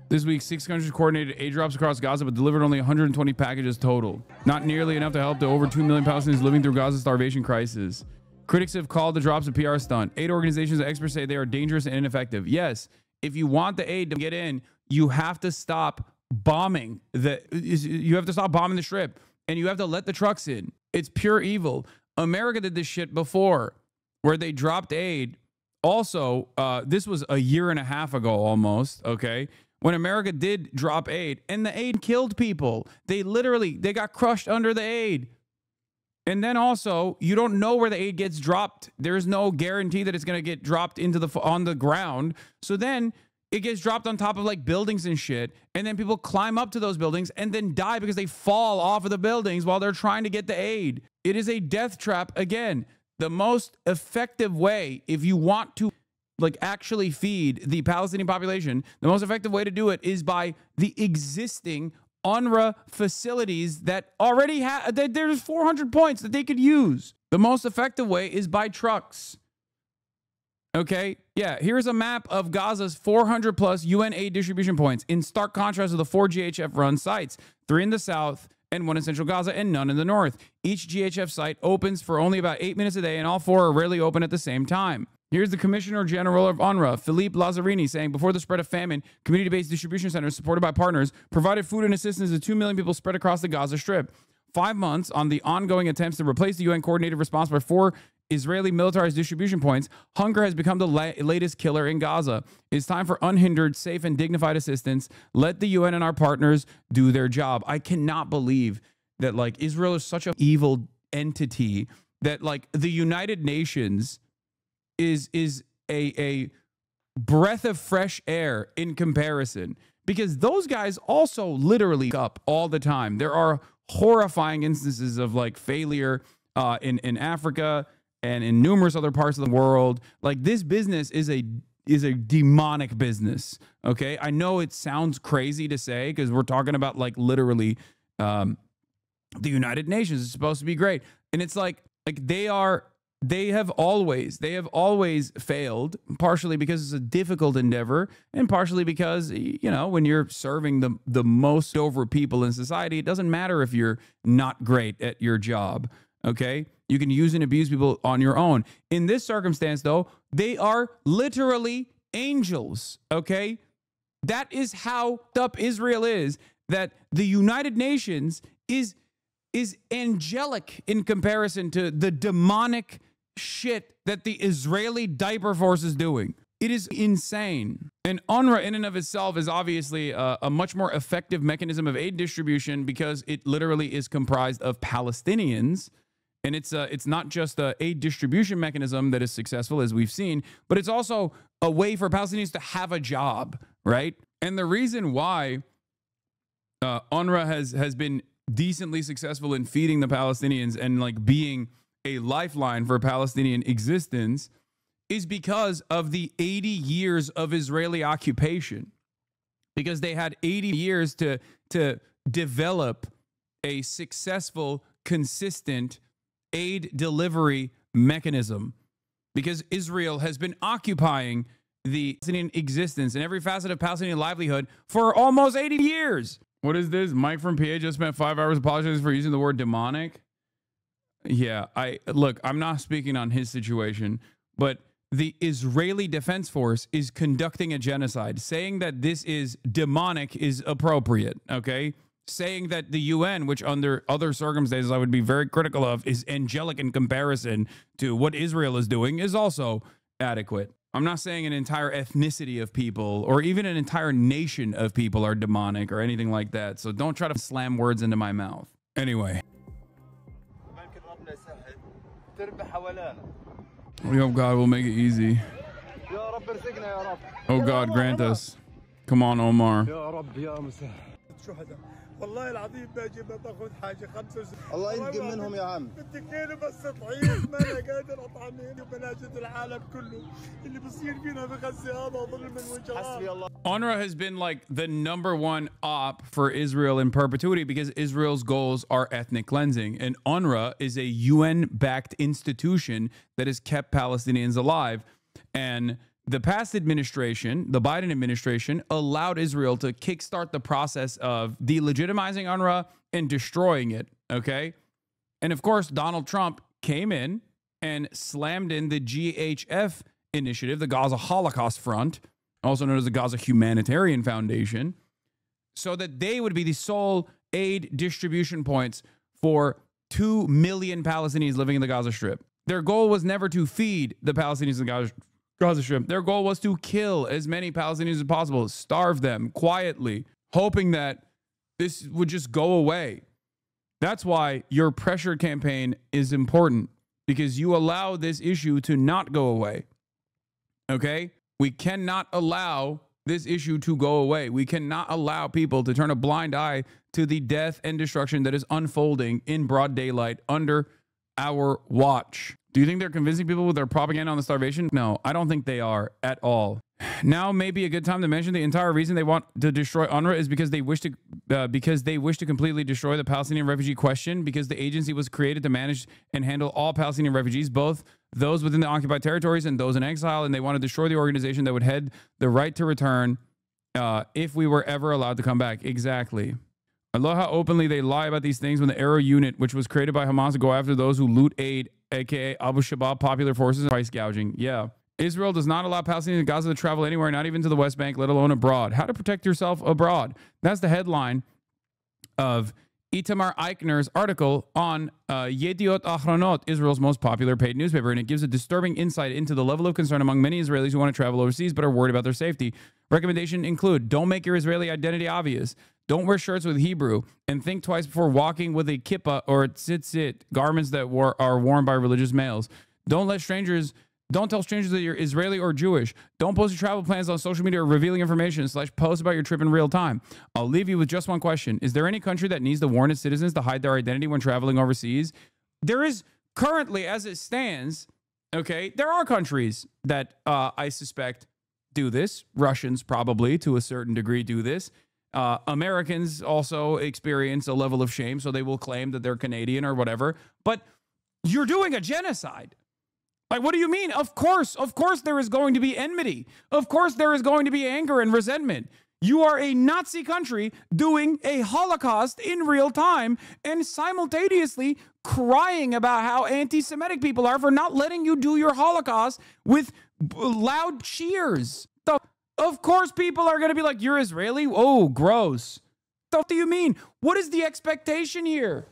This week, 600 coordinated aid drops across Gaza, but delivered only 120 packages total. Not nearly enough to help the over 2 million Palestinians living through Gaza's starvation crisis. Critics have called the drops a PR stunt. Aid organizations and experts say they are dangerous and ineffective. Yes, if you want the aid to get in, you have to stop bombing you have to stop bombing the strip, and you have to let the trucks in. It's pure evil. America did this shit before, where they dropped aid. Also, this was a year and a half ago almost, okay, when America did drop aid, and the aid killed people. They got crushed under the aid. And then also, you don't know where the aid gets dropped. There's no guarantee that it's going to get dropped on the ground. So then it gets dropped on top of like buildings and shit, and then people climb up to those buildings and then die because they fall off of the buildings while they're trying to get the aid. It is a death trap. Again, the most effective way, if you want to like actually feed the Palestinian population, the most effective way to do it is by the existing UNRWA facilities that already have, there's 400 points that they could use. The most effective way is by trucks. Okay, yeah, here's a map of Gaza's 400 plus UN aid distribution points, in stark contrast to the 4 GHF run sites, 3 in the south and 1 in central Gaza and none in the north. Each GHF site opens for only about 8 minutes a day, and all 4 are rarely open at the same time. Here's the Commissioner General of UNRWA, Philippe Lazzarini, saying before the spread of famine, community-based distribution centers supported by partners provided food and assistance to 2 million people spread across the Gaza Strip. 5 months on the ongoing attempts to replace the UN coordinated response by 4 Israeli militarized distribution points, hunger has become the latest killer in Gaza. It's time for unhindered, safe, and dignified assistance. Let the UN and our partners do their job. I cannot believe that like Israel is such an evil entity that like the United Nations is a breath of fresh air in comparison, because those guys also literally up all the time. There are horrifying instances of like failure in Africa and in numerous other parts of the world. Like this business is a demonic business. Okay, I know it sounds crazy to say because we're talking about like literally the United Nations is supposed to be great, and it's like they have always failed, partially because it's a difficult endeavor, and partially because, you know, when you're serving the most over people in society, it doesn't matter if you're not great at your job. Okay, you can use and abuse people on your own. In this circumstance, though, they are literally angels. Okay, that is how up Israel is. That the United Nations is angelic in comparison to the demonic shit that the Israeli diaper force is doing. It is insane. And UNRWA in and of itself is obviously a much more effective mechanism of aid distribution because it literally is comprised of Palestinians. And it's not just an aid distribution mechanism that is successful, as we've seen, but it's also a way for Palestinians to have a job, right? And the reason why UNRWA has been decently successful in feeding the Palestinians and like being a lifeline for Palestinian existence is because of the 80 years of Israeli occupation, because they had 80 years to develop a successful consistent aid delivery mechanism, because Israel has been occupying the Palestinian existence and every facet of Palestinian livelihood for almost 80 years. What is this? Mike from PA just spent 5 hours apologizing for using the word demonic. Yeah, look, I'm not speaking on his situation, but the Israeli Defense Force is conducting a genocide. Saying that this is demonic is appropriate, okay? Saying that the UN, which under other circumstances I would be very critical of, is angelic in comparison to what Israel is doing is also adequate. I'm not saying an entire ethnicity of people or even an entire nation of people are demonic or anything like that. So don't try to slam words into my mouth. Anyway. We hope God will make it easy. Oh God, grant us. Come on, Omar. والله العظيم باجي باخذ حاجه 75 الله ينقم منهم يا عم بدي كيلو بس طعيم ما انا قادر اطعم وبناشد العالم كله اللي بصير فينا بغزه هذا ظلم وجرائم. UNRWA has been like the #1 op for Israel in perpetuity because Israel's goals are ethnic cleansing, and UNRWA is a UN-backed institution that has kept Palestinians alive. And the past administration, the Biden administration, allowed Israel to kickstart the process of delegitimizing UNRWA and destroying it, okay? And of course, Donald Trump came in and slammed in the GHF initiative, the Gaza Holocaust Front, also known as the Gaza Humanitarian Foundation, so that they would be the sole aid distribution points for 2 million Palestinians living in the Gaza Strip. Their goal was never to feed the Palestinians in the Gaza Strip. Their goal was to kill as many Palestinians as possible, starve them quietly, hoping that this would just go away. That's why your pressure campaign is important, because you allow this issue to not go away. Okay? We cannot allow this issue to go away. We cannot allow people to turn a blind eye to the death and destruction that is unfolding in broad daylight under our watch. Do you think they're convincing people with their propaganda on the starvation? No, I don't think they are at all. Now may be a good time to mention the entire reason they want to destroy UNRWA is because they wish to completely destroy the Palestinian refugee question, because the agency was created to manage and handle all Palestinian refugees, both those within the occupied territories and those in exile, and they want to destroy the organization that would head the right to return if we were ever allowed to come back. Exactly. I love how openly they lie about these things when the Arrow unit, which was created by Hamas to go after those who loot aid, aka Abu Shabaab popular forces, price gouging. Yeah. Israel does not allow Palestinians in Gaza to travel anywhere, not even to the West Bank, let alone abroad. How to protect yourself abroad. That's the headline of Itamar Eichner's article on Yediot Ahronot, Israel's most popular paid newspaper, and it gives a disturbing insight into the level of concern among many Israelis who want to travel overseas but are worried about their safety. Recommendations include: don't make your Israeli identity obvious. Don't wear shirts with Hebrew, and think twice before walking with a kippah or tzitzit, garments that are worn by religious males. Don't tell strangers that you're Israeli or Jewish. Don't post your travel plans on social media or revealing information / post about your trip in real time. I'll leave you with just one question. Is there any country that needs to warn its citizens to hide their identity when traveling overseas? There is currently, as it stands, okay, there are countries that I suspect do this. Russians probably, to a certain degree, do this. Americans also experience a level of shame, so they will claim that they're Canadian or whatever. But you're doing a genocide. Like, what do you mean? Of course there is going to be enmity. Of course there is going to be anger and resentment. You are a Nazi country doing a Holocaust in real time and simultaneously crying about how anti-Semitic people are for not letting you do your Holocaust with loud cheers. Of course people are going to be like, you're Israeli? Oh, gross. What do you mean? What is the expectation here?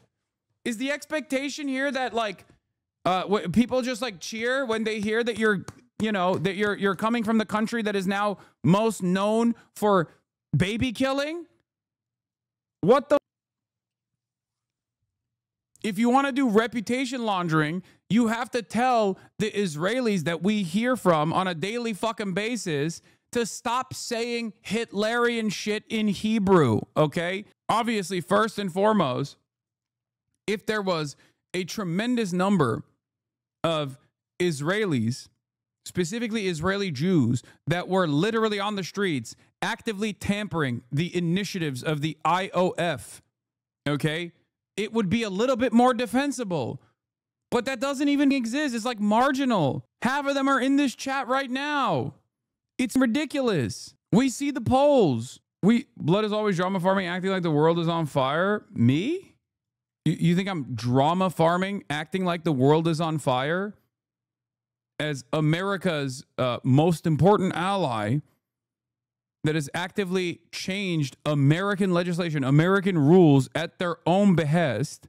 Is the expectation here that, like, people just like cheer when they hear that you're coming from the country that is now most known for baby killing? What the? If you want to do reputation laundering, you have to tell the Israelis that we hear from on a daily fucking basis to stop saying Hitlerian shit in Hebrew, okay? Obviously, first and foremost, if there was a tremendous number of Israelis, specifically Israeli Jews, that were literally on the streets actively tampering the initiatives of the IOF, okay? it would be a little bit more defensible. But that doesn't even exist. It's like marginal. Half of them are in this chat right now. It's ridiculous. We see the polls. Blood is always drama farming, acting like the world is on fire. Me? You think I'm drama farming, acting like the world is on fire? As America's most important ally that has actively changed American legislation, American rules at their own behest,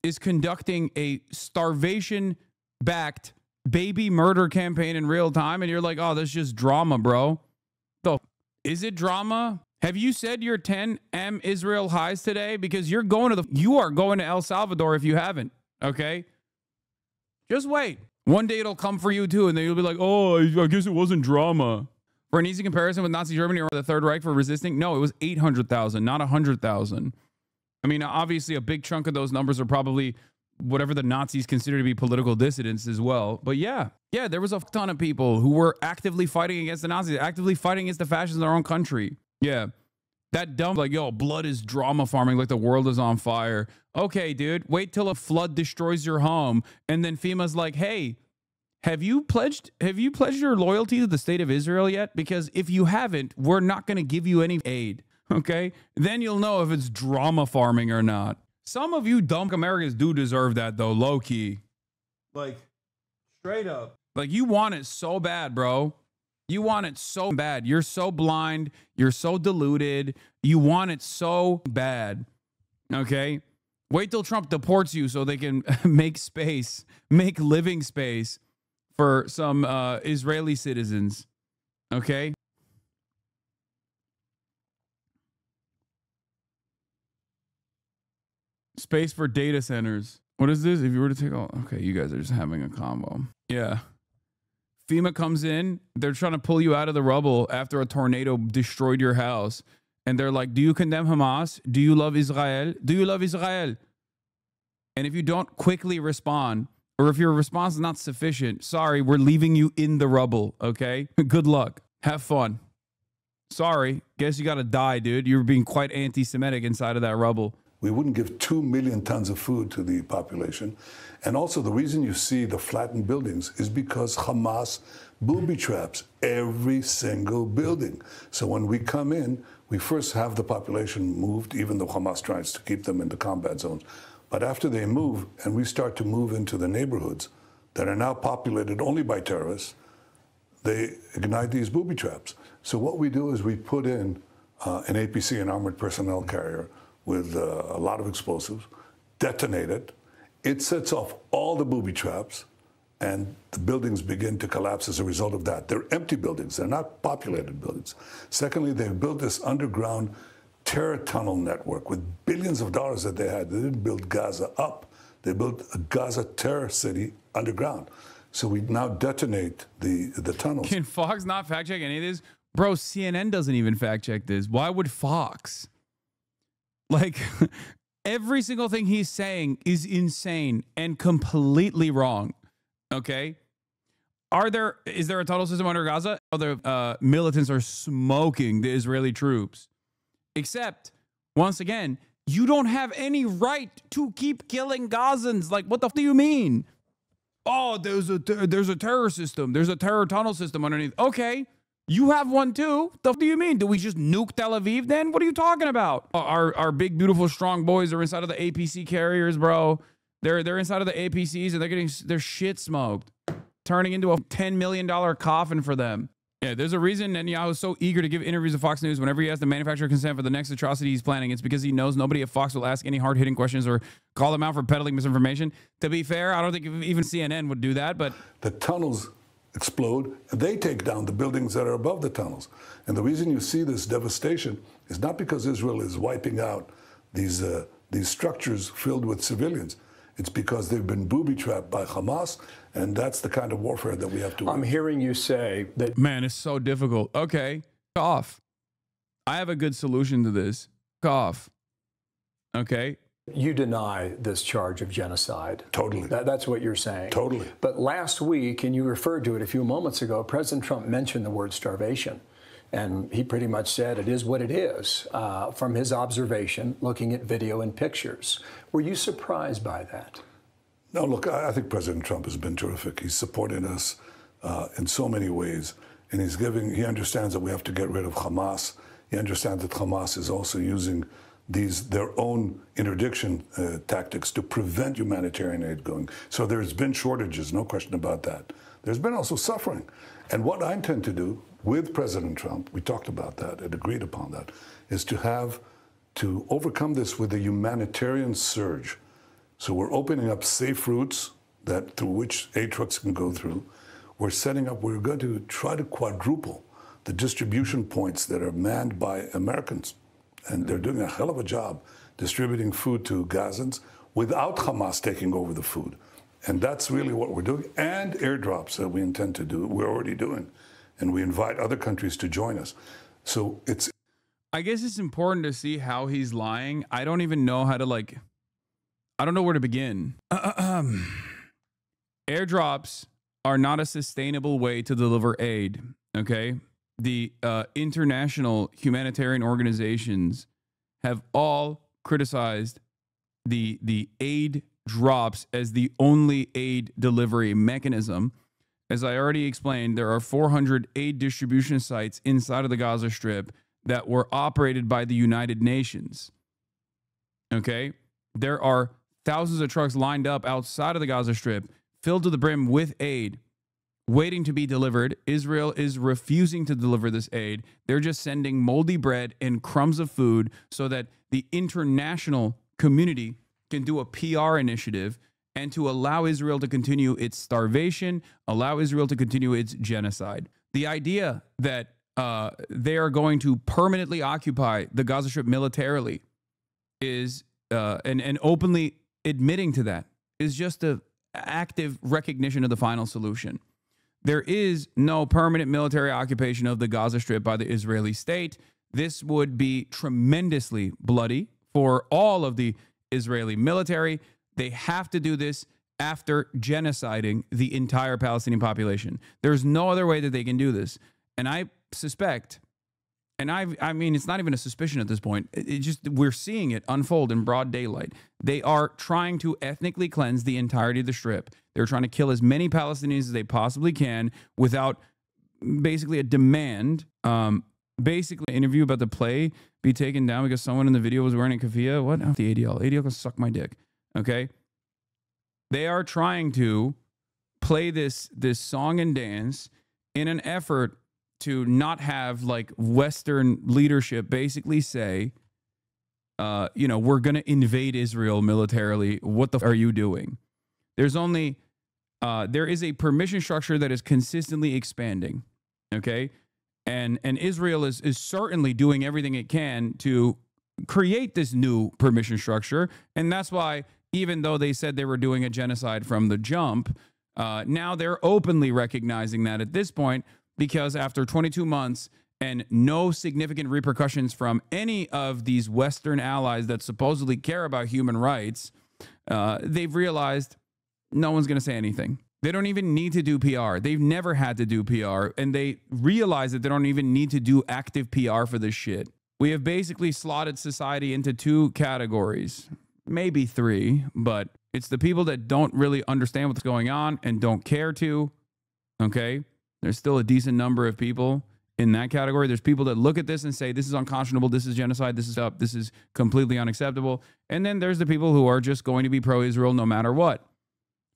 is conducting a starvation-backed baby murder campaign in real time, and you're like, oh, that's just drama, bro. Is it drama? Have you said your 10 Israel highs today? Because you are going to El Salvador if you haven't, okay? Just wait. One day it'll come for you too, and then you'll be like, oh, I guess it wasn't drama. For an easy comparison with Nazi Germany or the Third Reich for resisting, no, it was 800,000, not 100,000. I mean, obviously a big chunk of those numbers are probably whatever the Nazis consider to be political dissidents as well. But yeah, there was a ton of people who were actively fighting against the Nazis, actively fighting against the fascists in their own country. Yeah. That dumb, like, yo, blood is drama farming, like the world is on fire. Okay, dude, wait till a flood destroys your home. And then FEMA's like, hey, have you pledged your loyalty to the state of Israel yet? Because if you haven't, we're not going to give you any aid. Okay? Then you'll know if it's drama farming or not. Some of you dumb Americans do deserve that, though, low key. Like, straight up. Like, you want it so bad, bro. You want it so bad. You're so blind. You're so deluded. You want it so bad. Okay? Wait till Trump deports you so they can make living space for some Israeli citizens. Okay? Space for data centers. What is this? If you were to take all... Okay, you guys are just having a combo. Yeah. FEMA comes in. They're trying to pull you out of the rubble after a tornado destroyed your house. And they're like, do you condemn Hamas? Do you love Israel? Do you love Israel? And if you don't quickly respond, or if your response is not sufficient, sorry, we're leaving you in the rubble, okay? Good luck. Have fun. Sorry. Guess you got to die, dude. You were being quite anti-Semitic inside of that rubble. We wouldn't give 2 million tons of food to the population. And also the reason you see the flattened buildings is because Hamas booby traps every single building. So when we come in, we first have the population moved, even though Hamas tries to keep them in the combat zones. But after they move, and we start to move into the neighborhoods that are now populated only by terrorists, they ignite these booby traps. So what we do is we put in an APC, an armored personnel carrier, with a lot of explosives, detonate it. It sets off all the booby traps, and the buildings begin to collapse as a result of that. They're empty buildings. They're not populated buildings. Secondly, they've built this underground terror tunnel network with billions of dollars that they had. They didn't build Gaza up. They built a Gaza terror city underground. So we now detonate the tunnels. Can Fox not fact check any of this? Bro, CNN doesn't even fact check this. Why would Fox? Like, every single thing he's saying is insane and completely wrong. Okay? Is there a tunnel system under Gaza? Other militants are smoking the Israeli troops. Except, once again, you don't have any right to keep killing Gazans. Like, what the f do you mean? Oh, there's a terror system. There's a terror tunnel system underneath. Okay. You have one too. The f do you mean? Do we just nuke Tel Aviv then? What are you talking about? Our big, beautiful, strong boys are inside of the APC carriers, bro. They're inside of the APCs and they're getting their shit smoked, turning into a $10 million coffin for them. Yeah, there's a reason Netanyahu is so eager to give interviews to Fox News whenever he has to manufacture consent for the next atrocity he's planning. It's because he knows nobody at Fox will ask any hard-hitting questions or call them out for peddling misinformation. To be fair, I don't think even CNN would do that, but... The tunnels explode, and they take down the buildings that are above the tunnels. And the reason you see this devastation is not because Israel is wiping out these structures filled with civilians. It's because they've been booby-trapped by Hamas, and that's the kind of warfare that we have to... I'm hearing you say that... Man, it's so difficult. Okay, off. I have a good solution to this. Off. Okay? You deny this charge of genocide. Totally. That's what you're saying. Totally. But last week, and you referred to it a few moments ago, President Trump mentioned the word starvation. And he pretty much said it is what it is from his observation, looking at video and pictures. Were you surprised by that? No, look, I think President Trump has been terrific. He's supported us in so many ways. And he understands that we have to get rid of Hamas. He understands that Hamas is also using their own interdiction tactics to prevent humanitarian aid going. So there's been shortages, no question about that. There's been also suffering. And what I intend to do with President Trump, we talked about that and agreed upon that, is to overcome this with a humanitarian surge. So we're opening up safe routes through which aid trucks can go through. We're going to try to quadruple the distribution points that are manned by Americans. And they're doing a hell of a job distributing food to Gazans without Hamas taking over the food. And that's really what we're doing. And airdrops that we intend to do, we're already doing. And we invite other countries to join us. So I guess it's important to see how he's lying. I don't even know how to I don't know where to begin. Airdrops are not a sustainable way to deliver aid, okay? The international humanitarian organizations have all criticized the aid drops as the only aid delivery mechanism. As I already explained, there are 400 aid distribution sites inside of the Gaza Strip that were operated by the United Nations. Okay? There are thousands of trucks lined up outside of the Gaza Strip, filled to the brim with aid, waiting to be delivered. Israel is refusing to deliver this aid. They're just sending moldy bread and crumbs of food so that the international community can do a PR initiative and to allow Israel to continue its starvation, allow Israel to continue its genocide. The idea that they are going to permanently occupy the Gaza Strip militarily is, and openly admitting to that, is just an active recognition of the final solution. There is no permanent military occupation of the Gaza Strip by the Israeli state. This would be tremendously bloody for all of the Israeli military. They have to do this after genociding the entire Palestinian population. There's no other way that they can do this. And I suspect, and I mean, it's not even a suspicion at this point. We're seeing it unfold in broad daylight. They are trying to ethnically cleanse the entirety of the Strip. They're trying to kill as many Palestinians as they possibly can without basically a demand. Basically, an interview about the play be taken down because someone in the video was wearing a keffiyeh. What? Oh, the ADL. ADL can suck my dick. Okay? They are trying to play this song and dance in an effort to not have like Western leadership basically say, we're going to invade Israel militarily. What the f are you doing? There is a permission structure that is consistently expanding. Okay. And Israel is certainly doing everything it can to create this new permission structure. And that's why, even though they said they were doing a genocide from the jump, now they're openly recognizing that at this point, because after 22 months and no significant repercussions from any of these Western allies that supposedly care about human rights, they've realized no one's going to say anything. They don't even need to do PR. They've never had to do PR, and they realize that they don't even need to do active PR for this shit. We have basically slotted society into two categories, maybe three, but it's the people that don't really understand what's going on and don't care to, okay? There's still a decent number of people in that category. There's people that look at this and say, this is unconscionable, this is genocide, this is up, this is completely unacceptable. And then there's the people who are just going to be pro-Israel no matter what,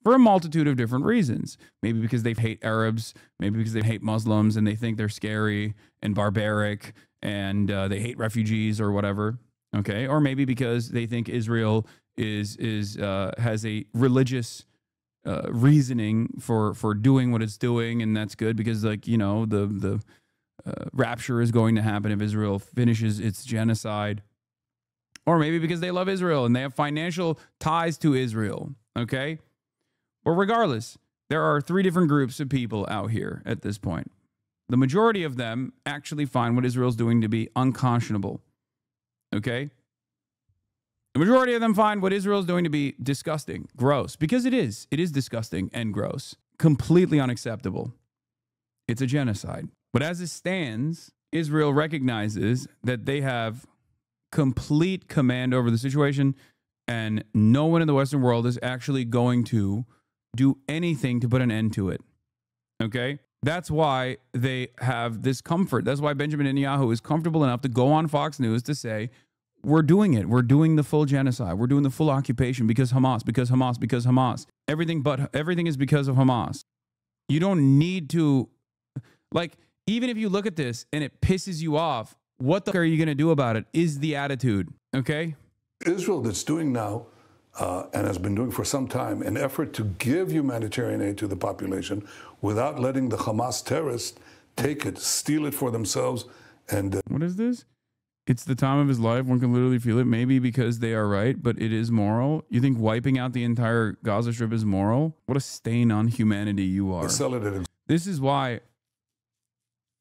for a multitude of different reasons. Maybe because they hate Arabs, maybe because they hate Muslims and they think they're scary and barbaric, and they hate refugees or whatever, okay? Or maybe because they think Israel has a religious reasoning for doing what it's doing, and that's good because, like, the rapture is going to happen if Israel finishes its genocide. Or maybe because they love Israel and they have financial ties to Israel, okay? But regardless, there are three different groups of people out here at this point. The majority of them actually find what Israel's doing to be unconscionable, okay? The majority of them find what Israel's doing to be disgusting, gross, because it is. It is disgusting and gross, completely unacceptable. It's a genocide. But as it stands, Israel recognizes that they have complete command over the situation, and no one in the Western world is actually going to do anything to put an end to it. Okay? That's why they have this comfort. That's why Benjamin Netanyahu is comfortable enough to go on Fox News to say, we're doing it. We're doing the full genocide. We're doing the full occupation because Hamas, because Hamas, because Hamas. Everything is because of Hamas. You don't need to, like, even if you look at this and it pisses you off, what the fuck are you going to do about it is the attitude, okay? Israel that's doing now and has been doing for some time an effort to give humanitarian aid to the population without letting the Hamas terrorists take it, steal it for themselves. And what is this? It's the time of his life. One can literally feel it. Maybe because they are right, but it is moral. You think wiping out the entire Gaza Strip is moral? What a stain on humanity you are. This is why.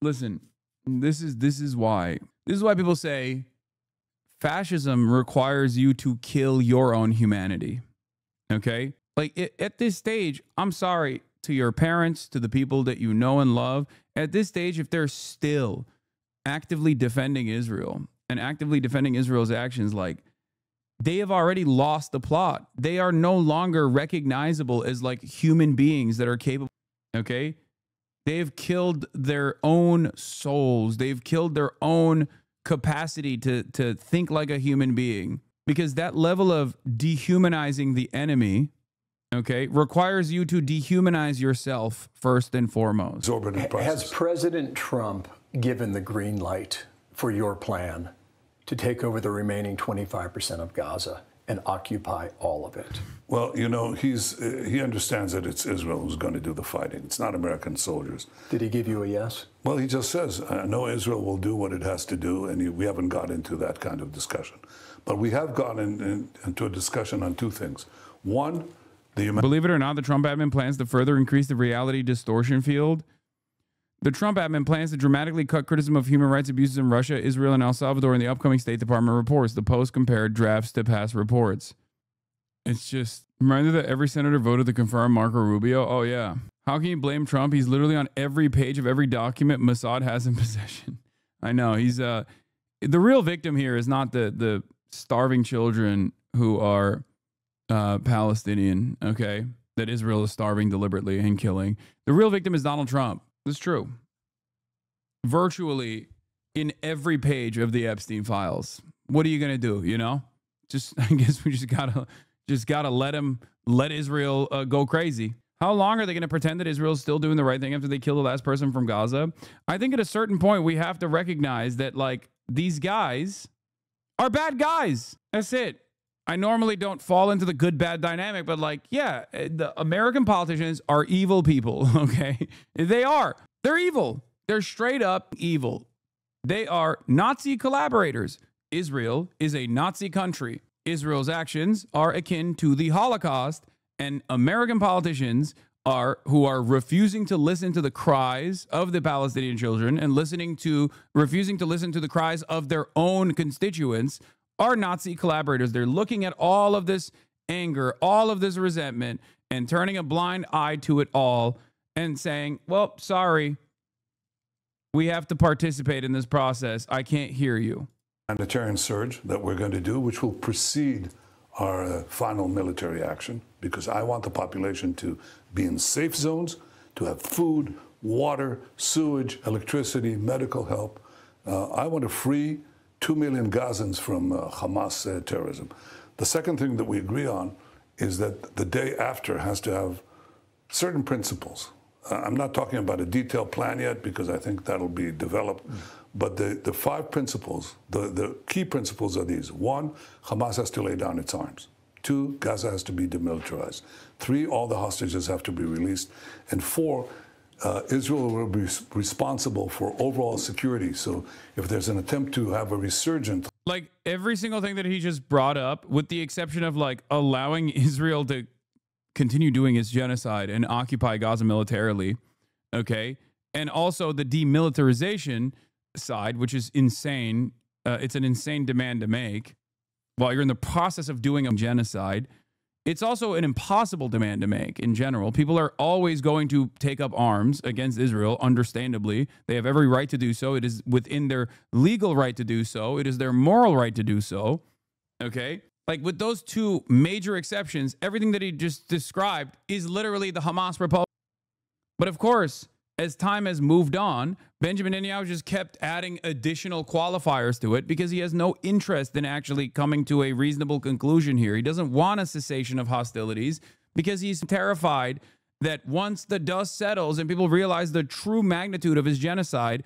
Listen, this is why people say fascism requires you to kill your own humanity. Okay? Like at this stage, I'm sorry to your parents, to the people that you know and love. At this stage, if they're still actively defending Israel and actively defending Israel's actions, like, they have already lost the plot. They are no longer recognizable as like human beings that are capable. Okay? They have killed their own souls. They've killed their own capacity to think like a human being, because that level of dehumanizing the enemy, okay, requires you to dehumanize yourself first and foremost. Has President Trump given the green light for your plan to take over the remaining 25% of Gaza and occupy all of it? Well, you know, he understands that it's Israel who's going to do the fighting. It's not American soldiers. Did he give you a yes? Well, he just says, no, Israel will do what it has to do, and we haven't got into that kind of discussion. But we have gotten into a discussion on two things. One, believe it or not, the Trump admin plans to further increase the reality distortion field. The Trump admin plans to dramatically cut criticism of human rights abuses in Russia, Israel, and El Salvador in the upcoming State Department reports. The Post compared drafts to past reports. It's just, reminder that every senator voted to confirm Marco Rubio. Oh, yeah. How can you blame Trump? He's literally on every page of every document Mossad has in possession. I know. He's the real victim here is not the starving children who are Palestinian, okay, that Israel is starving deliberately and killing. The real victim is Donald Trump. It's true. Virtually in every page of the Epstein files. What are you going to do, you know? I guess we just gotta let Israel go crazy. How long are they going to pretend that Israel is still doing the right thing after they kill the last person from Gaza? I think at a certain point we have to recognize that, like, these guys are bad guys. That's it. I normally don't fall into the good-bad dynamic, but, like, yeah, the American politicians are evil people, okay? They are. They're evil. They're straight up evil. They are Nazi collaborators. Israel is a Nazi country. Israel's actions are akin to the Holocaust, and American politicians who are refusing to listen to the cries of the Palestinian children and refusing to listen to the cries of their own constituents are Nazi collaborators. They're looking at all of this anger, all of this resentment, and turning a blind eye to it all and saying, well, sorry, we have to participate in this process. I can't hear you. Humanitarian surge that we're going to do, which will precede our final military action, because I want the population to be in safe zones, to have food, water, sewage, electricity, medical help. I want to free 2 million Gazans from Hamas terrorism. The second thing that we agree on is that the day after has to have certain principles. I'm not talking about a detailed plan yet, because I think that'll be developed. But the 5 principles, the key principles are these. 1, Hamas has to lay down its arms. 2, Gaza has to be demilitarized. 3, all the hostages have to be released. And 4, Israel will be responsible for overall security. So if there's an attempt to have a resurgence. Like, every single thing that he just brought up, with the exception of, like, allowing Israel to continue doing its genocide and occupy Gaza militarily, okay? And also the demilitarization side, which is insane. It's an insane demand to make while you're in the process of doing a genocide. It's also an impossible demand to make in general. People are always going to take up arms against Israel, understandably. They have every right to do so. It is within their legal right to do so. It is their moral right to do so. Okay? Like, with those two major exceptions, everything that he just described is literally the Hamas Republic. But of course, as time has moved on, Benjamin Netanyahu just kept adding additional qualifiers to it because he has no interest in actually coming to a reasonable conclusion here. He doesn't want a cessation of hostilities because he's terrified that once the dust settles and people realize the true magnitude of his genocide,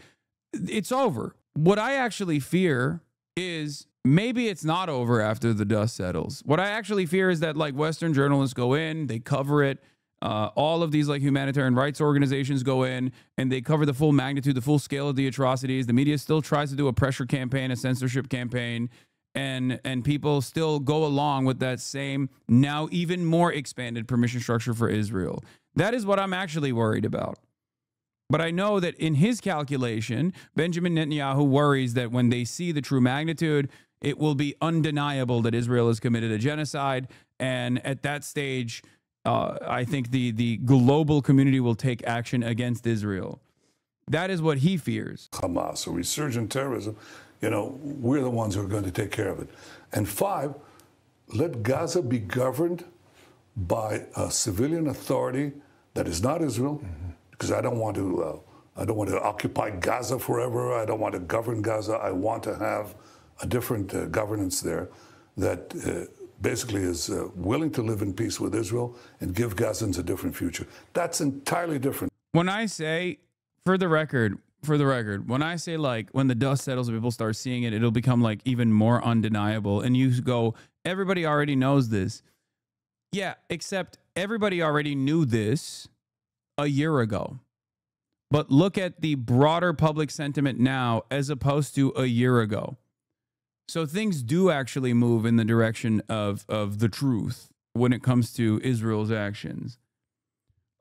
it's over. What I actually fear is maybe it's not over after the dust settles. What I actually fear is that, like, Western journalists go in, they cover it. All of these, like, humanitarian rights organizations go in and they cover the full magnitude, the full scale of the atrocities. The media still tries to do a pressure campaign, a censorship campaign, and people still go along with that same, now even more expanded permission structure for Israel. That is what I'm actually worried about. But I know that in his calculation, Benjamin Netanyahu worries that when they see the true magnitude, it will be undeniable that Israel has committed a genocide. And at that stage, I think the global community will take action against Israel. That is what he fears. Hamas, or resurgent terrorism, we're the ones who are going to take care of it. And 5, let Gaza be governed by a civilian authority that is not Israel, because I don't want to occupy Gaza forever. I don't want to govern Gaza. I want to have a different governance there that basically is willing to live in peace with Israel and give Gazans a different future. That's entirely different. When I say, for the record, when I say, like, when the dust settles and people start seeing it, it'll become, like, even more undeniable. And you go, everybody already knows this. Yeah, except everybody already knew this a year ago. But look at the broader public sentiment now as opposed to a year ago. So things do actually move in the direction of the truth when it comes to Israel's actions.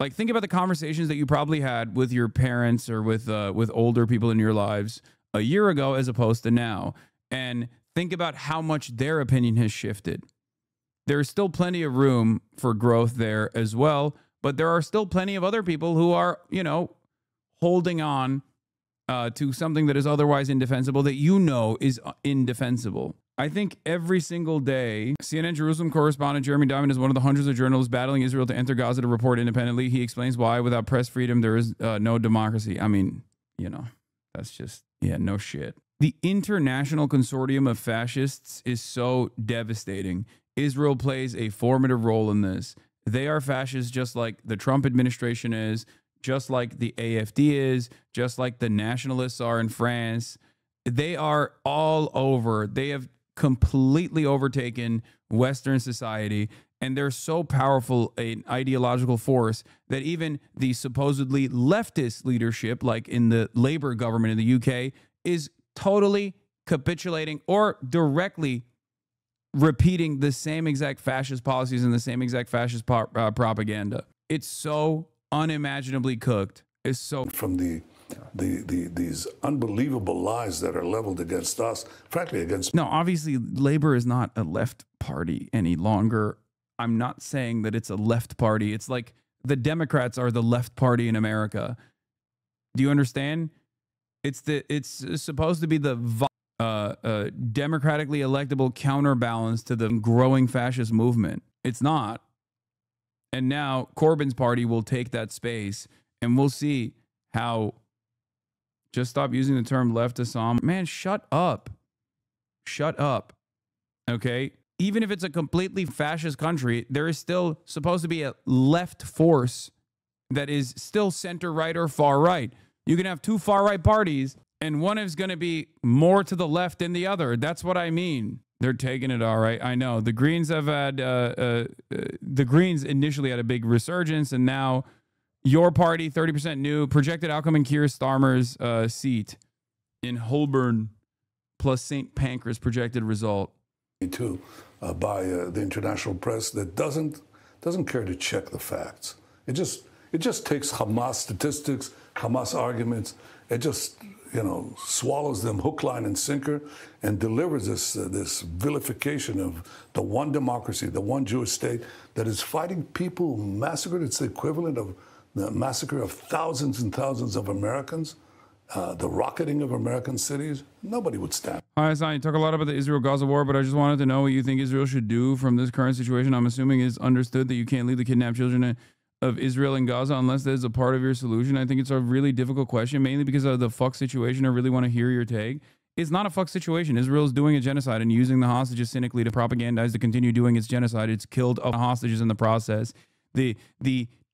Like, think about the conversations that you probably had with your parents or with older people in your lives a year ago as opposed to now. And think about how much their opinion has shifted. There's still plenty of room for growth there as well, but there are still plenty of other people who are, holding on to something that is otherwise indefensible, that is indefensible. I think every single day, CNN Jerusalem correspondent Jeremy Diamond is one of the hundreds of journalists battling Israel to enter Gaza to report independently. He explains why without press freedom, there is no democracy. I mean, that's just, no shit. The international consortium of fascists is so devastating. Israel plays a formative role in this. They are fascists just like the Trump administration is, just like the AfD is, just like the nationalists are in France. They are all over. They have completely overtaken Western society, and they're so powerful an ideological force that even the supposedly leftist leadership, like in the Labour government in the UK, is totally capitulating or directly repeating the same exact fascist policies and the same exact fascist propaganda. It's so unimaginably cooked. It's so from these unbelievable lies that are leveled against us, frankly, against. No, obviously, Labour is not a left party any longer. I'm not saying that it's a left party. It's like the Democrats are the left party in America. Do you understand? It's supposed to be the democratically electable counterbalance to the growing fascist movement. It's not. And now Corbyn's party will take that space, and we'll see how. Just stop using the term left Assam. Man, shut up. Shut up. Okay? Even if it's a completely fascist country, there is still supposed to be a left force that is still center right or far right. You can have two far right parties, and one is going to be more to the left than the other. That's what I mean. They're taking it all right. I know. The Greens have had, the Greens initially had a big resurgence, and now your party, 30% new, projected outcome in Keir Starmer's seat in Holborn plus St. Pancras projected result. Too, by the international press that doesn't care to check the facts. It just takes Hamas statistics, Hamas arguments. It just swallows them hook, line, and sinker, and delivers this vilification of the one democracy, the one Jewish state that is fighting people massacred. It's the equivalent of the massacre of thousands and thousands of Americans, the rocketing of American cities. Nobody would stand. Hi, Hasan. You talk a lot about the Israel-Gaza war, but I just wanted to know what you think Israel should do from this current situation. I'm assuming it's understood that you can't leave the kidnapped children of Israel and Gaza unless there's a part of your solution. I think it's a really difficult question, mainly because of the fuck situation. I really want to hear your take. It's not a fuck situation. Israel is doing a genocide and using the hostages cynically to propagandize to continue doing its genocide. It's killed hostages in the process. The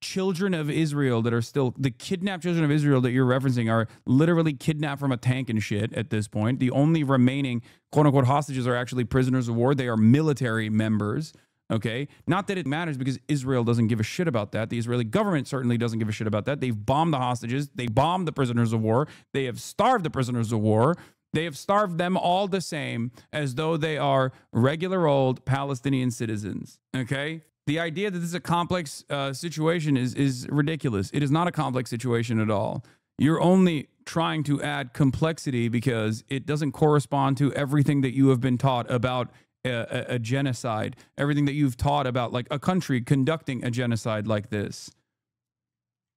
children of Israel that are still, the kidnapped children of Israel that you're referencing are literally kidnapped from a tank and shit at this point. The only remaining quote-unquote hostages are actually prisoners of war. They are military members. Okay, not that it matters because Israel doesn't give a shit about that. The Israeli government certainly doesn't give a shit about that. They've bombed the hostages. They bombed the prisoners of war. They have starved the prisoners of war. They have starved them all the same as though they are regular old Palestinian citizens. Okay, the idea that this is a complex situation is ridiculous. It is not a complex situation at all. You're only trying to add complexity because it doesn't correspond to everything that you have been taught about a genocide, everything that you've taught about like a country conducting a genocide like this.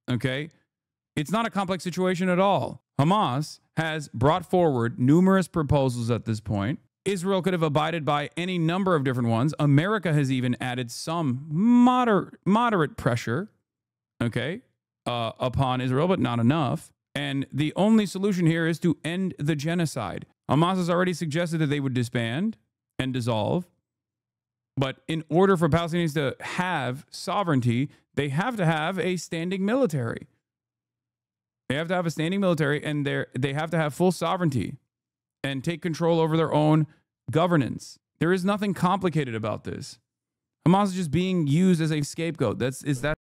Okay? It's not a complex situation at all. Hamas has brought forward numerous proposals at this point. Israel could have abided by any number of different ones. America has even added some moderate pressure, okay, upon Israel, but not enough. And the only solution here is to end the genocide. Hamas has already suggested that they would disband and dissolve. But in order for Palestinians to have sovereignty, they have to have a standing military. They have to have a standing military, and they have to have full sovereignty and take control over their own governance. There is nothing complicated about this. Hamas is just being used as a scapegoat. Is that